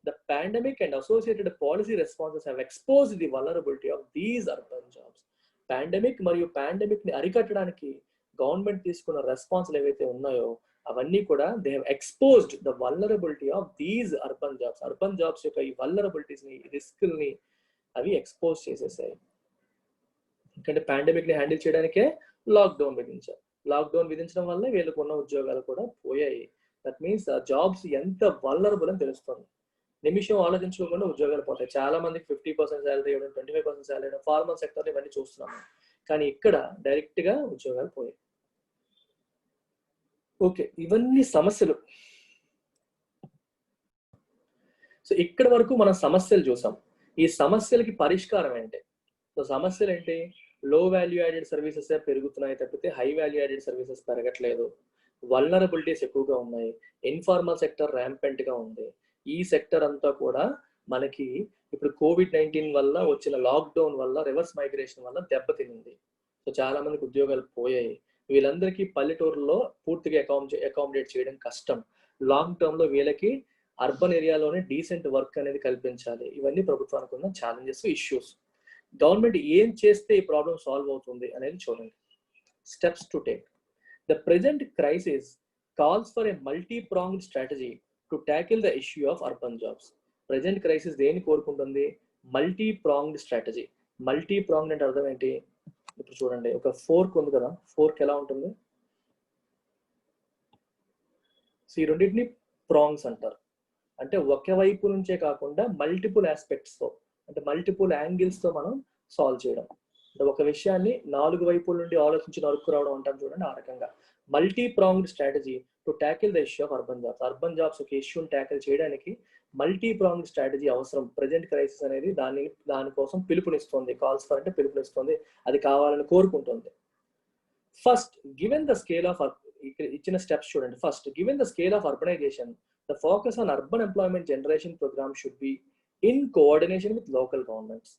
The pandemic and associated policy responses have exposed the vulnerability of these urban jobs. Pandemic మరియు పాండమిక్ ని అరికట్టడానికి గవర్నమెంట్ తీసుకున్న రెస్పాన్స్లు ఏవైతే ఉన్నాయో అవన్నీ కూడా they have exposed the vulnerability of these urban jobs యొక్క ఈ వల్నరబిలిటీస్ ని, రిస్క్ని అవి ఎక్స్పోజ్ చేసేసాయి. ఎందుకంటే పాండమిక్ ని హ్యాండిల్ చేయడానికే లాక్డౌన్ విధించడం వల్ల వీళ్ళకు ఉన్న ఉద్యోగాలు కూడా పోయాయి. దట్ మీన్స్ ఆ జాబ్స్ ఎంత వల్నరబుల్ అని తెలుస్తుంది. నిమిషం ఆలోచించుకోకుండా ఉద్యోగాలు పోతాయి. చాలా మందికి 50% శాలరీ ఇవ్వడం, 25% శాలరీ ఇవ్వడం, ఫార్మల్ సెక్టర్ ఇవన్నీ చూస్తున్నాము. కానీ ఇక్కడ డైరెక్ట్ గా ఉద్యోగాలు పోయాయి. ఓకే, ఇవన్నీ సమస్యలు. సో ఇక్కడ వరకు మనం సమస్యలు చూసాం. ఈ సమస్యలకి పరిష్కారం ఏంటి? సో సమస్యలు ఏంటి? లో వాల్యూ యాడెడ్ సర్వీసెస్ పెరుగుతున్నాయి తప్పితే హై వాల్యూ యాడెడ్ సర్వీసెస్ పెరగట్లేదు. వల్నరబిలిటీస్ ఎక్కువగా ఉన్నాయి. ఇన్ఫార్మల్ సెక్టర్ ర్యాంపెంట్ గా ఉంది. ఈ సెక్టర్ అంతా కూడా మనకి ఇప్పుడు కోవిడ్-19 వల్ల వచ్చిన లాక్డౌన్ వల్ల, రివర్స్ మైగ్రేషన్ వల్ల దెబ్బతినింది. సో చాలా మందికి ఉద్యోగాలు పోయాయి. వీళ్ళందరికీ పల్లెటూరులో పూర్తిగా అకామిడేట్ చేయడం కష్టం. లాంగ్ టర్మ్ లో వీళ్ళకి అర్బన్ ఏరియాలోనే డీసెంట్ వర్క్ అనేది కల్పించాలి. ఇవన్నీ ప్రభుత్వానికి ఉన్న ఛాలెంజెస్, ఇష్యూస్. గవర్నమెంట్ ఏం చేస్తే ఈ ప్రాబ్లం సాల్వ్ అవుతుంది అనేది చూడండి. Steps to take. The present crisis calls for a multi-pronged strategy to tackle the issue of urban jobs. Present crisis దేన్ని కోరుకుంటుంది? Multi-pronged strategy. మల్టీ-ప్రాంగ్డ్ అంటే అర్థం ఏంటి? ఇప్పుడు చూడండి, ఒక ఫోర్క్ ఉంది కదా, ఫోర్క్ ఎలా ఉంటుంది? సో ఈ రెండింటిని ప్రాంగ్స్ అంటారు. అంటే ఒకే వైపు నుంచే కాకుండా మల్టిపుల్ ఆస్పెక్ట్స్ తో, అంటే మల్టిపుల్ యాంగిల్స్ తో మనం సాల్వ్ చేయడం. అంటే ఒక విషయాన్ని 4 వైపుల నుండి ఆలోచించి నరుక్కు రావడం అంటాం చూడండి, ఆ రకంగా multi-pronged strategy to tackle the issue of urban jobs. Urban jobs ఒక ఇష్యూని ట్యాకిల్ చేయడానికి మల్టీ-ప్రాంగ్డ్ స్ట్రాటజీ అవసరం. ప్రెజెంట్ క్రైసిస్ అనేది దానికోసం పిలుపునిస్తుంది. కాల్స్ ఫర్ అంటే పిలుపునిస్తుంది, అది కావాలని కోరుకుంటుంది. First, given the scale of, ఇచ్చిన స్టెప్స్ చూడండి. First, given the scale of urbanization, the focus on urban employment generation program should be in coordination with local governments.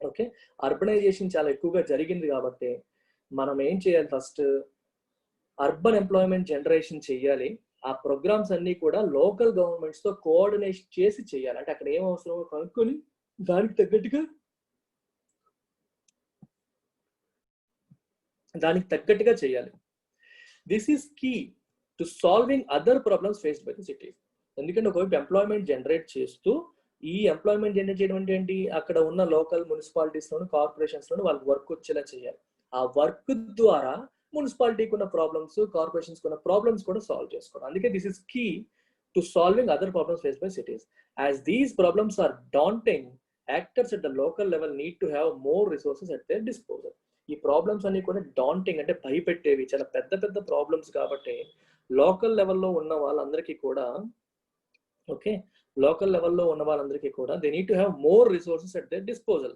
Okay, urbanization చాలా ఎక్కువగా జరిగింది కాబట్టి మనం ఏం చేయాలి? ఫస్ట్ అర్బన్ ఎంప్లాయ్మెంట్ జనరేషన్ చేయాలి. ఆ ప్రోగ్రామ్స్ అన్ని కూడా లోకల్ గవర్నమెంట్స్ తో కోఆర్డినేషన్ చేసి చేయాలి. అంటే అక్కడ ఏం అవసరమో కనుక్కొని దానికి తగ్గట్టుగా చేయాలి. This is key to solving other problems faced by the cities. ఎందుకంటే ఒకవైపు ఎంప్లాయ్మెంట్ జనరేట్ చేస్తూ, ఈ ఎంప్లాయ్మెంట్ జనరేట్ చేయడం అంటే ఏంటి? అక్కడ ఉన్న లోకల్ మున్సిపాలిటీస్ లోను, కార్పొరేషన్స్ లోను వాళ్ళకి వర్క్ వచ్చేలా చేయాలి. ఆ వర్క్ ద్వారా మున్సిపాలిటీకి ఉన్న ప్రాబ్లమ్స్, కార్పొరేషన్స్ ఉన్న ప్రాబ్లమ్స్ కూడా సాల్వ్ చేసుకోవడం. అందుకే this is key to solving other problems faced by cities. As these problems are daunting, actors at the local level need to have more resources at their disposal. ఈ ప్రాబ్లమ్స్ అన్ని కూడా డాంటింగ్ అంటే భయపెట్టేవి, చాలా పెద్ద పెద్ద ప్రాబ్లమ్స్ కాబట్టి లోకల్ లెవెల్లో ఉన్న వాళ్ళందరికీ కూడా, ఓకే, లోకల్ లెవెల్లో ఉన్న వాళ్ళందరికీ కూడా they need to have more resources at their disposal.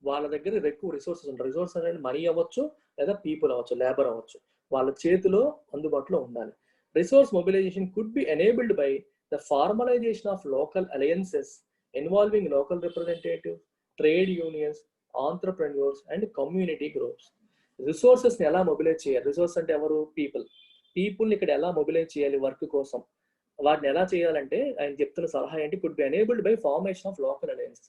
వాళ్ళ దగ్గర ఎక్కువ రిసోర్సెస్ ఉంటాయి. రిసోర్సెస్ అనేది మనీ అవ్వచ్చు, లేదా పీపుల్ అవ్వచ్చు, లేబర్ అవ్వచ్చు, వాళ్ళ చేతిలో అందుబాటులో ఉండాలి. Resource mobilization could be enabled by The formalization of local alliances involving local representatives, trade unions, entrepreneurs, and community groups. Resources ని ఎలా మొబిలైజ్ చేయాలి? రిసోర్స్ అంటే ఎవరు? పీపుల్ని ఇక్కడ ఎలా మొబిలైజ్ చేయాలి వర్క్ కోసం? వాటిని ఎలా చేయాలంటే ఆయన చెప్తున్న సలహా ఏంటి? Could be enabled by formation of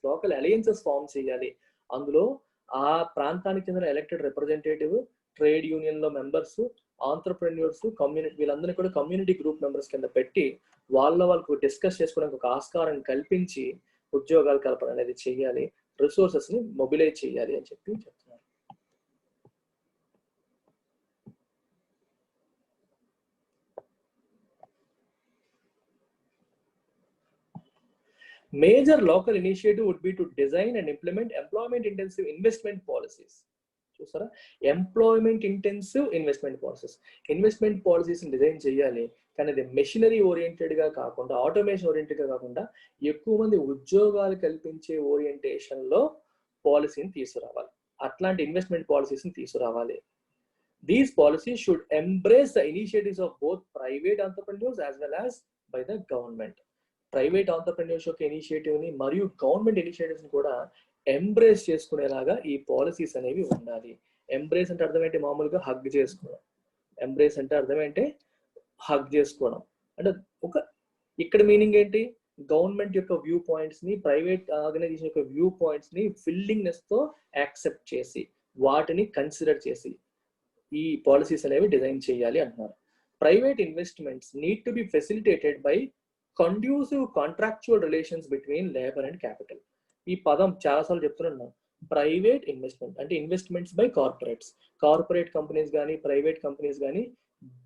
local alliances form చేయాలి. అందులో ఆ ప్రాంతానికి చెందిన ఎలక్టెడ్ రిప్రజెంటేటివ్, ట్రేడ్ యూనియన్ లో మెంబర్స్, ఆంటర్ప్రెన్యూర్స్, కమ్యూనిటీ, వీళ్ళందరినీ కూడా కమ్యూనిటీ గ్రూప్ మెంబర్స్ కింద పెట్టి వాళ్ళకు డిస్కస్ చేసుకోవడానికి ఒక ఆస్కారం కల్పించి ఉద్యోగాలు కల్పన అనేది చేయాలి, రిసోర్సెస్ ని మొబిలైజ్ చేయాలి అని చెప్పి చెప్తున్నారు. Major local initiative would be to design and implement employment intensive investment policies. చూసారా, employment intensive investment policies design చేయాలి. కానీ అది మెషినరీ ఓరియంటెడ్ గా కాకుండా, ఆటోమేషన్ ఓరియంటెడ్ గా కాకుండా ఎక్కువ మంది ఉద్యోగాలు కల్పించే ఓరియంటేషన్ లో పాలసీని తీసుకురావాలి. అట్లాంటి ఇన్వెస్ట్మెంట్ పాలసీస్ ని తీసుకురావాలి. These policies should embrace the initiatives of both private entrepreneurs as well as by the government. Private entrepreneurs యొక్క ఇనిషియేటివ్ ని మరియు గవర్నమెంట్ ఇనిషియేటివ్స్ ని కూడా ఎంబ్రేస్ చేసుకునేలాగా ఈ పాలసీస్ అనేవి ఉండాలి. ఎంబ్రేస్ అంటే అర్థం ఏంటి? మామూలుగా హగ్ చేసుకోవడం. ఎంబ్రేస్ అంటే అర్థం ఏంటి? హగ్ చేసుకోవడం. అంటే ఇక్కడ మీనింగ్ ఏంటి? గవర్నమెంట్ యొక్క వ్యూ పాయింట్స్ ని, ప్రైవేట్ ఆర్గనైజేషన్ యొక్క వ్యూ పాయింట్స్ ని ఫిల్లింగ్నెస్ తో యాక్సెప్ట్ చేసి, వాటిని కన్సిడర్ చేసి ఈ పాలసీస్ అనేవి డిజైన్ చేయాలి అంటున్నారు. Private investments need to be facilitated by conducive contractual relations between labor and capital. ఈ పదం చాలాసార్లు చెప్తున్నాను. ప్రైవేట్ ఇన్వెస్ట్మెంట్ అంటే ఇన్వెస్ట్మెంట్స్ బై కార్పొరేట్ కంపెనీస్ కానీ, ప్రైవేట్ కంపెనీస్ కానీ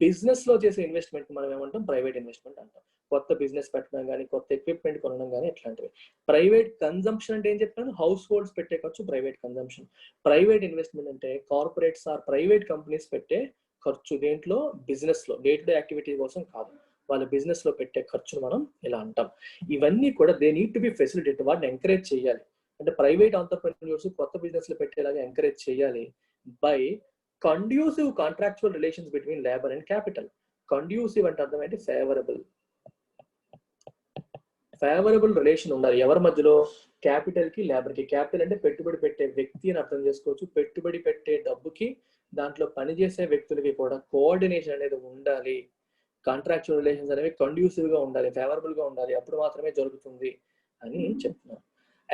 బిజినెస్ లో చేసే ఇన్వెస్ట్మెంట్ మనం ఏమంటాం? ప్రైవేట్ ఇన్వెస్ట్మెంట్ అంటాం. కొత్త బిజినెస్ పెట్టడం కానీ, కొత్త ఎక్విప్మెంట్ కొనడం కానీ, ఇట్లాంటివి. ప్రైవేట్ కన్జంప్షన్ అంటే ఏం చెప్తాను? హౌస్ హోల్డ్స్ పెట్టే ఖర్చు ప్రైవేట్ కన్జంప్షన్. ప్రైవేట్ ఇన్వెస్ట్మెంట్ అంటే కార్పొరేట్స్ ఆర్ ప్రైవేట్ కంపెనీస్ పెట్టే ఖర్చు. దేంట్లో? బిజినెస్ లో, డే టు డే యాక్టివిటీ కోసం కాదు, వాళ్ళ బిజినెస్ లో పెట్టే ఖర్చును మనం ఇలా అంటాం. ఇవన్నీ కూడా they need to be facilitate, వాటిని ఎంకరేజ్ చేయాలి. అంటే ప్రైవేట్ ఆంటర్‌ప్రెన్యూర్స్ కొత్త బిజినెస్ లో పెట్టేలాగా ఎంకరేజ్ చేయాలి by conducive contractual relations between labour and capital. Conducive అంటే అర్థం ఏంటి? ఫేవరబుల్ రిలేషన్ ఉండాలి. ఎవరి మధ్యలో? క్యాపిటల్ కి, లేబర్ కి. క్యాపిటల్ అంటే పెట్టుబడి పెట్టే వ్యక్తి అని అర్థం చేసుకోవచ్చు. పెట్టుబడి పెట్టే డబ్బుకి, దాంట్లో పనిచేసే వ్యక్తులకి కూడా కోఆర్డినేషన్ అనేది ఉండాలి. కాంట్రాక్చువల్ రిలేషన్స్ అనేవి కండ్యూసివ్ గా ఉండాలి, ఫేవరబుల్ గా ఉండాలి. అప్పుడు మాత్రమే జరుగుతుంది అని చెప్తున్నారు.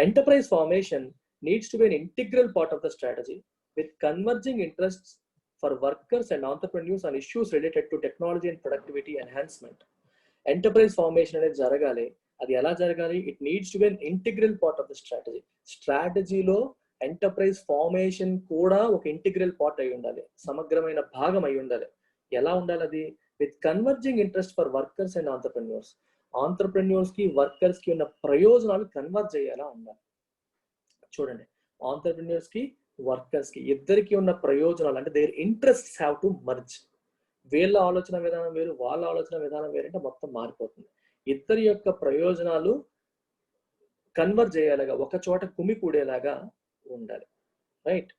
Enterprise formation needs to be an integral part of the strategy with converging interests for workers and entrepreneurs on issues related to technology and productivity enhancement. Enterprise formation అనేది జరగాలి. అది ఎలా జరగాలి? It needs to be an integral part of the strategy. స్ట్రాటజీలో ఎంటర్ప్రైజ్ ఫార్మేషన్ కూడా ఒక ఇంటిగ్రల్ పార్ట్ అయి ఉండాలి, సమగ్రమైన భాగం అయి ఉండాలి. ఎలా ఉండాలి అది? With converging interest for workers and entrepreneurs. Entrepreneurs కి, వర్కర్స్ కి ఉన్న ప్రయోజనాలు కన్వర్జ్ అయ్యేలా ఉండాలి. చూడండి, ఆంటర్‌ప్రెన్యూర్స్ కి, వర్కర్స్ కి ఇద్దరికి ఉన్న ప్రయోజనాలు అంటే their interests have to merge. వీళ్ళ ఆలోచన విధానం వేరు, వాళ్ళ ఆలోచన విధానం వేరంటే మొత్తం మారిపోతుంది. ఇద్దరి యొక్క ప్రయోజనాలు కన్వర్జ్ అయ్యేలాగా, ఒక చోట కుమికూడేలాగా ఉండాలి. Right?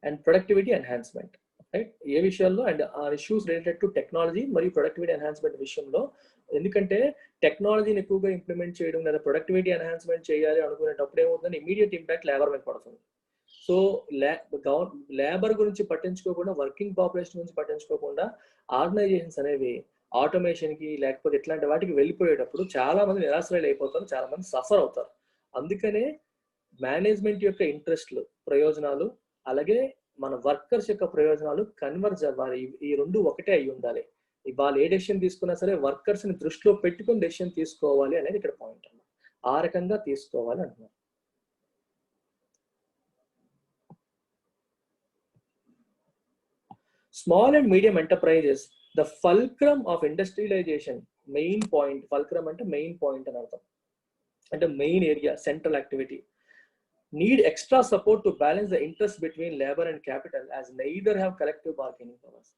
And productivity enhancement. Right? ఏ విషయాల్లో? అండ్ ఆ ఇష్యూస్ రిలేటెడ్ టు టెక్నాలజీ మరియు ప్రొడక్టివిటీ ఎన్హాన్స్మెంట్ విషయంలో. ఎందుకంటే టెక్నాలజీని ఎక్కువగా ఇంప్లిమెంట్ చేయడం లేదా ప్రొడక్టివిటీ ఎన్హాన్స్మెంట్ చేయాలి అనుకునేటప్పుడు ఏమవుతుందంటే ఇమీడియట్ ఇంపాక్ట్ లేబర్ మీద పడుతుంది. సో లేబర్ గురించి పట్టించుకోకుండా, వర్కింగ్ పాపులేషన్ గురించి పట్టించుకోకుండా ఆర్గనైజేషన్స్ అనేవి ఆటోమేషన్ కి లేకపోతే ఇట్లాంటి వాటికి వెళ్ళిపోయేటప్పుడు చాలా మంది నిరాశ్రయులు అయిపోతారు, చాలా మంది సఫర్ అవుతారు. అందుకనే మేనేజ్మెంట్ యొక్క ఇంట్రెస్ట్లు, ప్రయోజనాలు, అలాగే మన వర్కర్స్ యొక్క ప్రయోజనాలు కన్వర్జ్ అవ్వాలి. ఈ రెండు ఒకటే అయి ఉండాలి. వాళ్ళు ఏ డెసిషన్ తీసుకున్నా సరే వర్కర్స్ ని దృష్టిలో పెట్టుకుని డెసిషన్ తీసుకోవాలి అనేది ఇక్కడ పాయింట్ అన్నమాట. ఆ రకంగా తీసుకోవాలి అంటున్నారు. Small and medium enterprises the fulcrum of industrialization. Main point, fulcrum అంటే మెయిన్ పాయింట్ అని అర్థం, అంటే main area, central activity. Need extra support to balance the interest between labor and capital as neither have collective bargaining powers.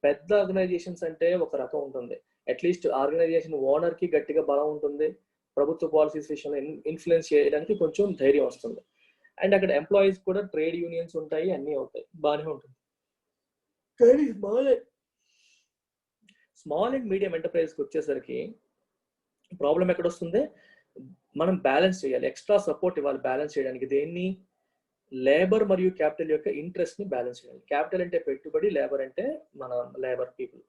పెద్ద ఆర్గనైజేషన్స్ అంటే ఒక రకం ఉంటుంది. అట్లీస్ట్ ఆర్గనైజేషన్ ఓనర్ కి గట్టిగా బలం ఉంటుంది, ప్రభుత్వ పాలసీస్ విషయంలో ఇన్ఫ్లుయెన్స్ చేయడానికి కొంచెం ధైర్యం వస్తుంది. అండ్ అక్కడ ఎంప్లాయీస్ కూడా ట్రేడ్ యూనియన్స్ ఉంటాయి, అన్నీ అవుతాయి, బాగానే ఉంటుంది. కానీ స్మాల్ అండ్ మీడియం ఎంటర్ప్రైజ్కి వచ్చేసరికి ప్రాబ్లం ఎక్కడ వస్తుంది, మనం బ్యాలెన్స్ చేయాలి, ఎక్స్ట్రా సపోర్ట్ ఇవ్వాలి బ్యాలెన్స్ చేయడానికి. దేన్ని, లేబర్ మరియు క్యాపిటల్ యొక్క ఇంట్రెస్ట్ ని బ్యాలెన్స్ చేయాలి. క్యాపిటల్ అంటే పెట్టుబడి, లేబర్ అంటే మన labour people.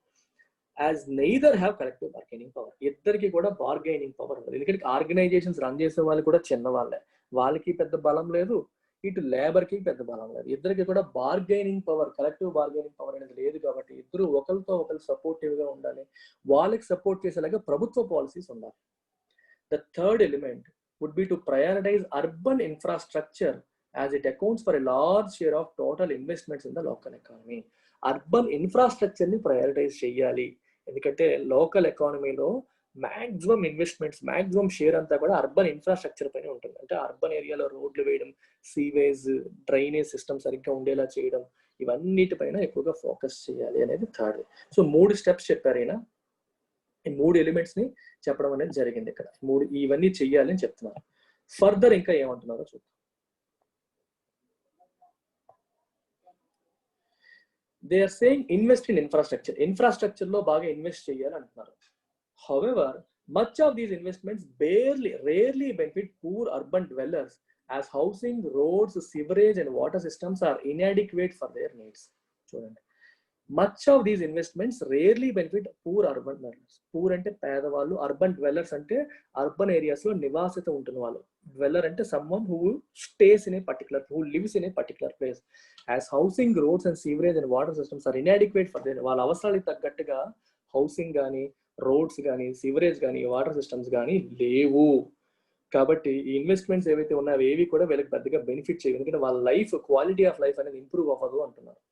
As neither have collective bargaining power, ఇద్దరికి కూడా బార్గెనింగ్ పవర్ ఉండదు. ఎందుకంటే ఆర్గనైజేషన్స్ రన్ చేసే వాళ్ళు కూడా చిన్న వాళ్ళే, వాళ్ళకి పెద్ద బలం లేదు, ఇటు లేబర్ కి పెద్ద బలం లేదు. ఇద్దరికి కూడా bargaining power, collective bargaining power అనేది లేదు. కాబట్టి ఇద్దరు ఒకరితో ఒకరు సపోర్టివ్ గా ఉండాలి, వాళ్ళకి సపోర్ట్ చేసేలాగా ప్రభుత్వ పాలసీస్ ఉండాలి. The third element would be to prioritize urban infrastructure as it accounts for a large share of total investments in the local economy. Urban infrastructure ని ప్రయారిటైజ్ చేయాలి, ఎందుకంటే లోకల్ ఎకానమీలో మాక్సిమం ఇన్వెస్ట్మెంట్స్, మాక్సిమం షేర్ అంతా కూడా అర్బన్ ఇన్ఫ్రాస్ట్రక్చర్ పైన ఉంటుంది. అంటే అర్బన్ ఏరియాలో రోడ్లు వేయడం, సీవేజ్, డ్రైనేజ్ సిస్టమ్ సరిగ్గా ఉండేలా చేయడం, ఇవన్నిటిపైన ఎక్కువగా ఫోకస్ చేయాలి అనేది థర్డ్. సో 3 స్టెప్స్ చెప్పారు ఈయన. ఈ 3 ఎలిమెంట్స్ ని చెప్పడం అనేది జరిగింది ఇక్కడ. ఇవన్నీ చెయ్యాలి అని చెప్తున్నారు. ఫర్దర్ ఇంకా ఏమంటున్నారో చూద్దాం. They are saying invest in infrastructure, infrastructure లో బాగా ఇన్వెస్ట్ చేయాలి అంటున్నారు. However much of these investments rarely benefit poor urban dwellers as housing, roads, sewerage and water systems are inadequate for their needs. చూడండి, much of these investments rarely benefit poor urban dwellers. Poor అంటే పేదవాళ్ళు, అర్బన్ డ్వెల్లర్స్ అంటే అర్బన్ ఏరియాస్ లో నివాసిత ఉంటున్న వాళ్ళు. డ్వెల్లర్ అంటే someone who stays in a particular, who lives in a particular place. As housing, roads and sewerage and water systems are inadequate for their, వాళ్ళ అవసరాలకు తగ్గట్టుగా హౌసింగ్ కానీ, రోడ్స్ కానీ, సీవరేజ్ కానీ, వాటర్ సిస్టమ్స్ కానీ లేవు. కాబట్టి ఈ ఇన్వెస్ట్మెంట్స్ ఏవైతే ఉన్నాయో ఏవి కూడా వీళ్ళకి పెద్దగా బెనిఫిట్ చేయవు, ఎందుకంటే వాళ్ళ లైఫ్, క్వాలిటీ ఆఫ్ లైఫ్ అనేది ఇంప్రూవ్ అవ్వదు అంటున్నారు.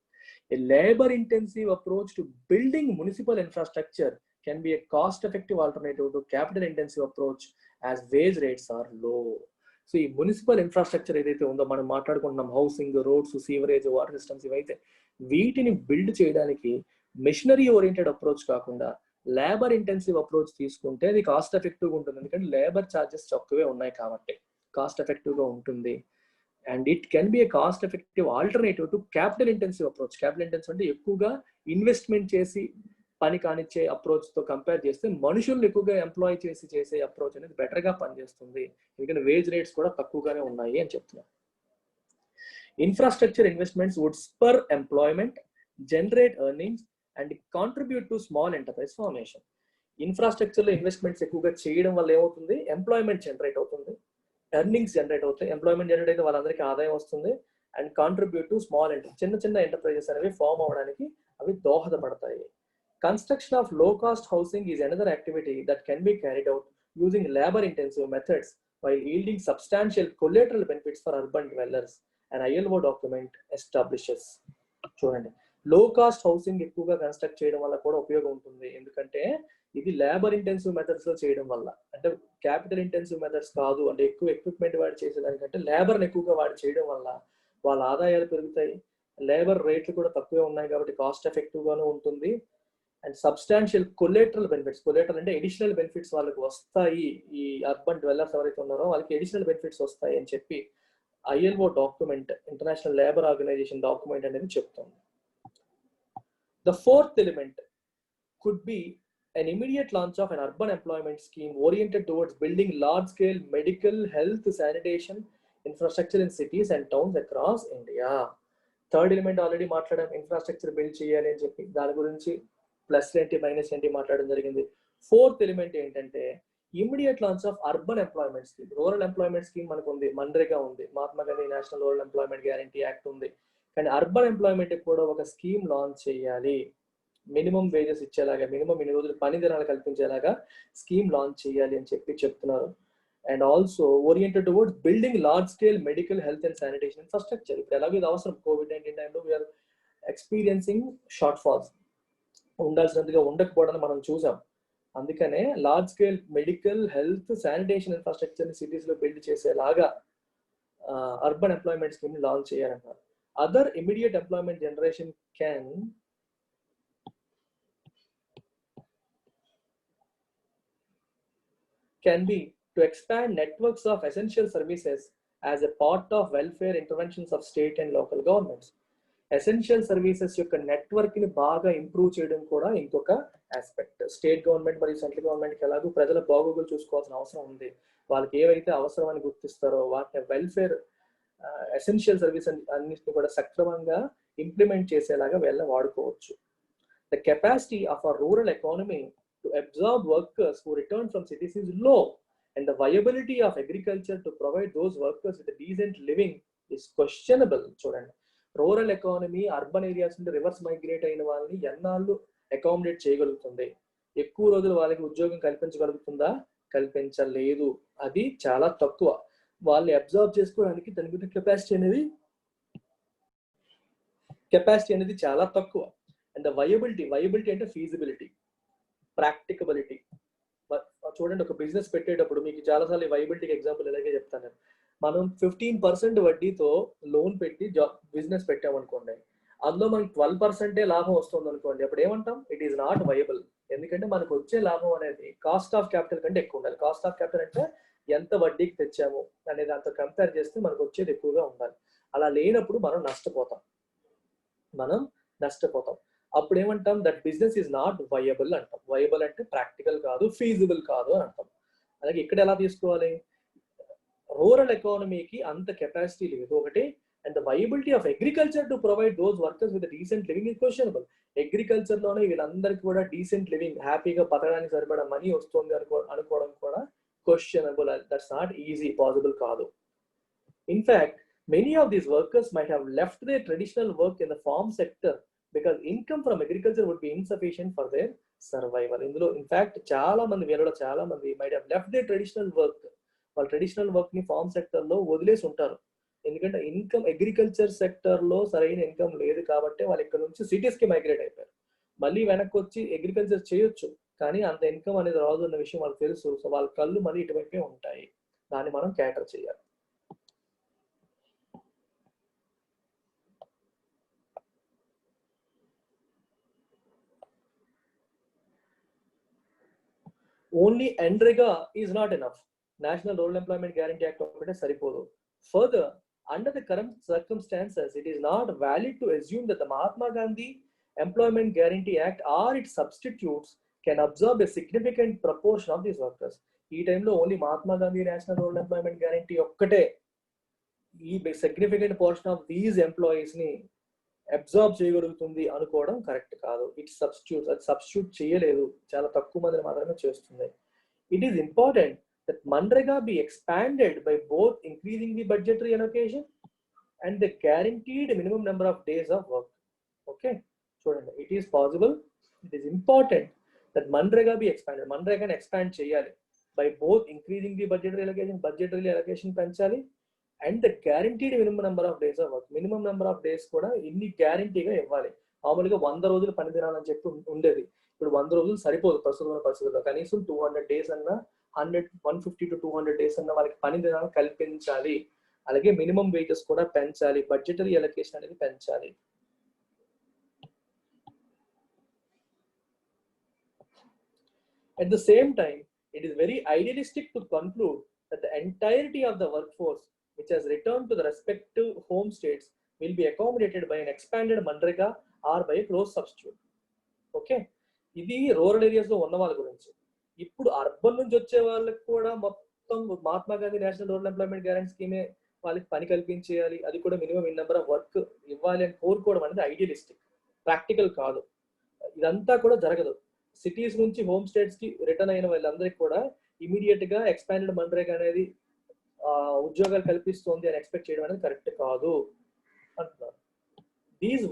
A labor-intensive approach to building municipal infrastructure can be a cost-effective alternative to capital-intensive approach as wage rates are low. So ఈ మున్సిపల్ ఇన్ఫ్రాస్ట్రక్చర్ ఏదైతే ఉందో మనం మాట్లాడుకుంటున్నాం, housing, roads, sewerage, water systems, ఇవైతే వీటిని బిల్డ్ చేయడానికి మిషనరీ ఓరియంటెడ్ అప్రోచ్ కాకుండా లేబర్ ఇంటెన్సివ్ అప్రోచ్ తీసుకుంటే అది కాస్ట్ ఎఫెక్టివ్గా ఉంటుంది. ఎందుకంటే లేబర్ ఛార్జెస్ తక్కువే ఉన్నాయి కాబట్టి కాస్ట్ ఎఫెక్టివ్గా ఉంటుంది. And it can be A cost effective alternative to capital intensive approach. Capital intensive అంటే ఎక్కువగా ఇన్వెస్ట్మెంట్ చేసి పని కానిచ్చే అప్రోచ్ తో కంపేర్ చేస్తే మనుషుల్ని ఎక్కువగా ఎంప్లాయ్ చేసి చేసే అప్రోచ్ అనేది బెటర్ గా పనిచేస్తుంది, ఎందుకంటే వేజ్ రేట్స్ కూడా తక్కువగానే ఉన్నాయి అని చెప్తున్నారు. Infrastructure investments would spur employment, generate earnings and contribute to small enterprise formation. Infrastructure లో ఇన్వెస్ట్మెంట్స్ ఎక్కువగా చేయడం వల్ల ఏమవుతుంది, ఎంప్లాయ్మెంట్ జనరేట్ అవుతుంది, ఎర్నింగ్స్ జనరేట్ అవుతాయి. ఎంప్లాయ్మెంట్ జనరేట్ అయితే వాళ్ళందరికీ ఆదాయం వస్తుంది. అండ్ కాంట్రిబ్యూట్ టు స్మాల్ చిన్న చిన్న ఎంటర్ప్రైజెస్ అనేవి ఫామ్ అవడానికి అవి దోహదపడతాయి. కన్స్ట్రక్షన్ ఆఫ్ లో cost housing is another activity that can be carried out using labour intensive methods while yielding substantial collateral benefits for urban dwellers. An ILO document establishes. చూడండి, లో కాస్ట్ హౌసింగ్ ఎక్కువగా కన్స్ట్రక్ట్ చేయడం వల్ల కూడా ఉపయోగం ఉంటుంది, ఎందుకంటే ఇది లేబర్ ఇంటెన్సివ్ మెథడ్స్ లో చేయడం వల్ల, అంటే క్యాపిటల్ ఇంటెన్సివ్ మెథడ్స్ కాదు, అంటే ఎక్కువ ఎక్విప్మెంట్ వాడి చేసేదానికంటే లేబర్ని ఎక్కువగా వాడి చేయడం వల్ల వాళ్ళ ఆదాయాలు పెరుగుతాయి, లేబర్ రేట్లు కూడా తక్కువే ఉన్నాయి కాబట్టి కాస్ట్ ఎఫెక్టివ్ గాను ఉంటుంది. And substantial collateral benefits, collateral అంటే ఎడిషనల్ బెనిఫిట్స్ వాళ్ళకి వస్తాయి, ఈ అర్బన్ డ్వెల్లర్స్ ఎవరైతే ఉన్నారో వాళ్ళకి ఎడిషనల్ బెనిఫిట్స్ వస్తాయి అని చెప్పి ILO document, international labour organization document అనేది చెప్తుంది. The fourth element could be an immediate launch of an urban employment scheme oriented towards building large-scale medical, health, sanitation infrastructure in cities and towns across India. Third element already మాట్లాడడం, ఇన్ఫ్రాస్ట్రక్చర్ బిల్డ్ చేయాలి అని చెప్పి దాని గురించి ప్లస్ ఏంటి మైనస్ ఏంటి మాట్లాడడం జరిగింది. ఫోర్త్ ఎలిమెంట్ ఏంటంటే immediate launch of urban employment scheme. Rural employment scheme మనకు ఉంది, మన్రేగా ఉంది, Mahatma Gandhi national rural employment guarantee act ఉంది, కానీ అర్బన్ ఎంప్లాయ్మెంట్ కూడా ఒక స్కీమ్ లాంచ్ చేయాలి. మినిమం వేజెస్ ఇచ్చేలాగా, మినిమం 8 రోజులు పని దినాలు కల్పించేలాగా స్కీమ్ లాంచ్ చేయాలి అని చెప్పి చెప్తున్నారు. And also oriented towards building large scale medical, health and sanitation infrastructure. ఇప్పుడు ఎలాగో ఇది అవసరం, COVID-19 టైంలో వీఆర్ ఎక్స్పీరియన్సింగ్ షార్ట్ ఫాల్స్, ఉండాల్సినంతగా ఉండకపోవడం మనం చూసాం. అందుకనే large scale medical, health, sanitation infrastructure ని సిటీస్ లో బిల్డ్ చేసేలాగా అర్బన్ ఎంప్లాయ్మెంట్ స్కీమ్ ని లాంచ్ చేయాలన్నారు. Other immediate employment generation can be to expand networks of essential services as a part of welfare interventions of state and local governments. Essential services యొక్క నెట్వర్క్ ని బాగా ఇంప్రూవ్ చేయడం కూడా ఇంకొక ఆస్పెక్ట్. స్టేట్ గవర్నమెంట్ మరియు సెంట్రల్ గవర్నమెంట్కి ఎలాగో ప్రజల బాగోగులు చూసుకోవాల్సిన అవసరం ఉంది. వాళ్ళకి ఏవైతే అవసరం అని గుర్తిస్తారో వాటిని వెల్ఫేర్ ఎసెన్షియల్ సర్వీస్ అన్నిటిని కూడా సక్రమంగా ఇంప్లిమెంట్ చేసేలాగా వీళ్ళ వాడుకోవచ్చు. The capacity of our rural economy to absorb workers who return from cities is low, and the viability of agriculture to provide those workers with a decent living is questionable. చూడండి, రూరల్ ఎకానమీ అర్బన్ ఏరియాస్ నుండి రివర్స్ మైగ్రేట్ అయిన వాళ్ళని ఎన్నాళ్ళు అకామిడేట్ చేయగలుగుతుంది? ఎక్కువ రోజులు వాళ్ళకి ఉద్యోగం కల్పించగలుగుతుందా? కల్పించలేదు. అది చాలా తక్కువ. వాళ్ళని అబ్జర్వ్ చేసుకోవడానికి దాని కెపాసిటీ అనేది చాలా తక్కువ. అండ్ ద వయబిలిటీ అంటే ఫీజిబిలిటీ, ప్రాక్టికబిలిటీ. చూడండి, ఒక బిజినెస్ పెట్టేటప్పుడు మీకు చాలాసార్లు వయబిలిటీకి ఎగ్జాంపుల్ ఇలాగే చెప్తాను. మనం 15% వడ్డీతో లోన్ పెట్టి బిజినెస్ పెట్టామనుకోండి, అందులో మనకి 12% లాభం వస్తుంది అనుకోండి, అప్పుడు ఏమంటాం? It is not viable. ఎందుకంటే మనకు వచ్చే లాభం అనేది కాస్ట్ ఆఫ్ క్యాపిటల్ కంటే ఎక్కువ ఉండాలి. కాస్ట్ ఆఫ్ క్యాపిటల్ అంటే ఎంత వడ్డీకి తెచ్చాము అనేది దాంతో కంపేర్ చేస్తే మనకు వచ్చేది ఎక్కువగా ఉండాలి. అలా లేనప్పుడు మనం నష్టపోతాం. అప్పుడు ఏమంటాం? That business is not viable అంటాం. వయబుల్ అంటే ప్రాక్టికల్ కాదు, ఫీజిబుల్ కాదు అని అంటాం. అలాగే ఇక్కడ ఎలా తీసుకోవాలి? రూరల్ ఎకానమీకి అంత కెపాసిటీ లేదు ఒకటి. And the viability of agriculture to provide those workers with decent living is questionable. Agriculture లోనే వీళ్ళందరికీ కూడా డీసెంట్ లివింగ్, హ్యాపీగా బతకడానికి సరిపడా మనీ వస్తుంది అనుకోవడం కూడా questionable. That's not easy, possible కాదు. In fact many of these workers might have left their traditional work in the farm sector because income from agriculture would be insufficient for their survival. ఇందులో ఇన్ఫాక్ట్ వీళ్ళలో చాలా మంది might have left their traditional work. వాళ్ళ ట్రెడిషనల్ వర్క్ ని ఫార్మ్ సెక్టర్ లో వదిలేసి ఉంటారు. ఎందుకంటే ఇన్కమ్ అగ్రికల్చర్ సెక్టర్ లో సరైన ఇన్కమ్ లేదు కాబట్టి వాళ్ళు ఇక్కడ నుంచి సిటీస్ కి మైగ్రేట్ అయిపోయారు. మళ్ళీ వెనక్కి వచ్చి అగ్రికల్చర్ చేయొచ్చు, కానీ అంత ఇన్కమ్ అనేది రాదు అన్న విషయం వాళ్ళకి తెలుసు. సో వాళ్ళ కళ్ళు మళ్ళీ ఇటువైపే ఉంటాయి. దాన్ని మనం క్యాటర్ చేయాలి. Only NREGA is not enough. National Rural Employment Guarantee Act ఒకటే సరిపోదు. Further, under the current circumstances, it is not valid to assume that the Mahatma Gandhi Employment Guarantee Act or its substitutes can absorb a significant proportion of these workers. ఈ టైంలో only Mahatma Gandhi national rural employment guarantee ఒక్కటే ఈ significant portion of these employees ని అబ్జార్బ్ చేయగలుగుతుంది అనుకోవడం కరెక్ట్ కాదు. అది సబ్స్టిట్యూట్ చేయలేదు, చాలా తక్కువ మందిని మాత్రమే చేస్తుంది. It is important that MNREGA be expanded by both increasing the budgetary allocation and the guaranteed minimum number of days of work. Okay, చూడండి, it is possible, it is important that MNREGA be expanded. MNREGA ని expand చేయాలి by both increasing the budgetary allocation పెంచాలి, and the guaranteed minimum number of days of work. minimum number of days కూడా ఇన్ని గ్యారంటీగా ఇవ్వాలి. మామూలుగా 100 రోజులు పని దినాలని చెప్పి ఉండేది. ఇప్పుడు 100 రోజులు సరిపోదు ప్రస్తుత పరిస్థితుల్లో. కనీసం 200 డేస్ అన్నా 150 to 200 డేస్ అన్న వాళ్ళకి పని దినాలు కల్పించాలి. అలాగే మినిమం వేజెస్ కూడా పెంచాలి, బడ్జెటరీ అలొకేషన్ అనేది పెంచాలి. At the same time, it is very idealistic to conclude that the entirety of the workforce which has returned to the respective home states will be accommodated by an expanded MNREGA or by a close substitute. Okay, ఇది రూరల్ ఏరియాస్ లో ఉన్న వాళ్ళ గురించి. ఇప్పుడు అర్బన్ నుంచి వచ్చే వాళ్ళకి కూడా మొత్తం Mahatma Gandhi national rural employment guarantee స్కీమే వాళ్ళకి పని కల్పించేయాలి, అది కూడా minimum in number of work ఇవ్వాలి అని కోరుకోవడం అనేది ఐడియలిస్టిక్, ప్రాక్టికల్ కాదు. ఇదంతా కూడా జరగదు. సిటీస్ నుంచి హోమ్ స్టేట్స్ కి రిటర్న్ అయిన వాళ్ళందరికీ కూడా ఇమీడియట్ గా ఎక్స్పాండెడ్ MNREGA అనేది ఉద్యోగాలు కల్పిస్తోంది అని ఎక్స్పెక్ట్ చేయడం అనేది కరెక్ట్ కాదు అంటున్నారు. These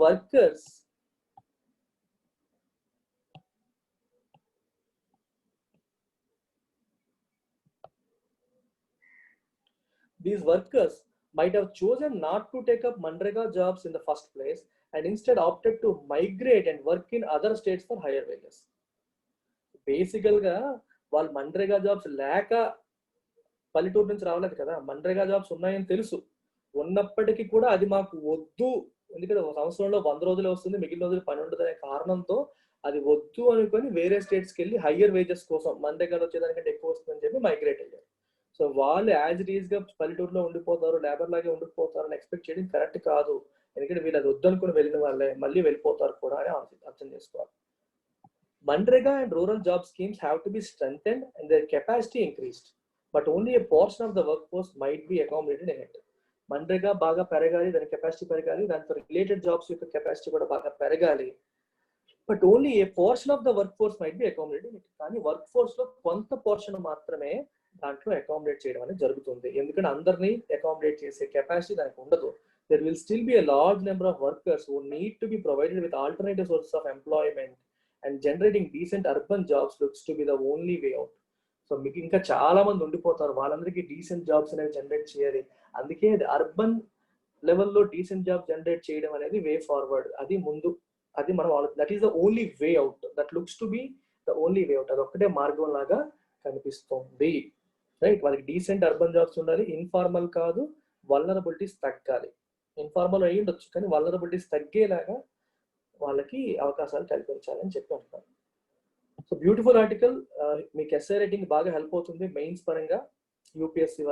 workers might have chosen not to take up MNREGA jobs in the first place and instead opted to migrate and work in other states for higher wages. బేసికల్ గా వాళ్ళు MNREGA జాబ్స్ లేక పల్లెటూరు నుంచి రావలేదు కదా, MNREGA జాబ్స్ ఉన్నాయని తెలుసు. ఉన్నప్పటికీ కూడా అది మాకు వద్దు, ఎందుకంటే ఒక సంవత్సరంలో 100 రోజులే వస్తుంది, మిగిలిన రోజులు పని ఉండదు అనే కారణంతో అది వద్దు అనుకొని వేరే స్టేట్స్కి వెళ్ళి హయ్యర్ వేజెస్ కోసం MNREGAలో వచ్చేదానికంటే ఎక్కువ వస్తుందని చెప్పి మైగ్రేట్ అయ్యారు. సో వాళ్ళు యాజ్ ఇట్ ఈస్ గా పల్లెటూరులో ఉండిపోతారు, లేబర్ లాగే ఉండిపోతారు అని ఎక్స్పెక్ట్ చేయడం కరెక్ట్ కాదు. ఎందుకంటే వీళ్ళు అది వద్దనుకుని వెళ్ళిన వాళ్ళే మళ్ళీ వెళ్ళిపోతారు కూడా అని అర్థం చేసుకోవాలి. Manrega and rural job schemes have to be strengthened and their capacity increased, but only a portion of the workforce might be accommodated in it. Manrega బాగా పెరగాలి, దాని కెపాసిటీ పెరగాలి, దాంతో రిలేటెడ్ జాబ్స్ యొక్క కెపాసిటీ కూడా బాగా పెరగాలి, but only A portion of the work force might be accommodated. కానీ వర్క్ ఫోర్స్ లో కొంత పోర్షన్ మాత్రమే దాంట్లో అకామిడేట్ చేయడం అనేది జరుగుతుంది. ఎందుకంటే అందరినీ అకామిడేట్ చేసే కెపాసిటీ దానికి ఉండదు. There will still be a large number of workers who need to be provided with alternative sources of employment and generating decent urban jobs looks to be the only way out. So మీకు ఇంకా చాలా మంది ఉండిపోతారు, వాళ్ళందరికీ డీసెంట్ జాబ్స్ అనేవి జనరేట్ చేయాలి. అందుకే అర్బన్ లెవెల్లో డీసెంట్ జాబ్ జనరేట్ చేయడం అనేది వే ఫార్వర్డ్. అది ముందు, అది మనం that is the only way out, that looks to be the only way out. అది ఒక్కటే మార్గం లాగా కనిపిస్తుంది, రైట్? వాళ్ళకి డీసెంట్ అర్బన్ జాబ్స్ ఉండాలి, ఇన్ఫార్మల్ కాదు, వల్నరబిలిటీస్ తగ్గాలి. ఇన్ఫార్మల్ అయ్యి ఉండొచ్చు కానీ వల్నరబిలిటీస్ తగ్గేలాగా వాళ్ళకి అవకాశాలు కల్పించాలని చెప్పి అంటున్నారు. సో బ్యూటిఫుల్ ఆర్టికల్, మీకు ఎస్ఐ రైటింగ్ బాగా హెల్ప్ అవుతుంది మెయిన్స్ పరంగా, యూపీఎస్సీ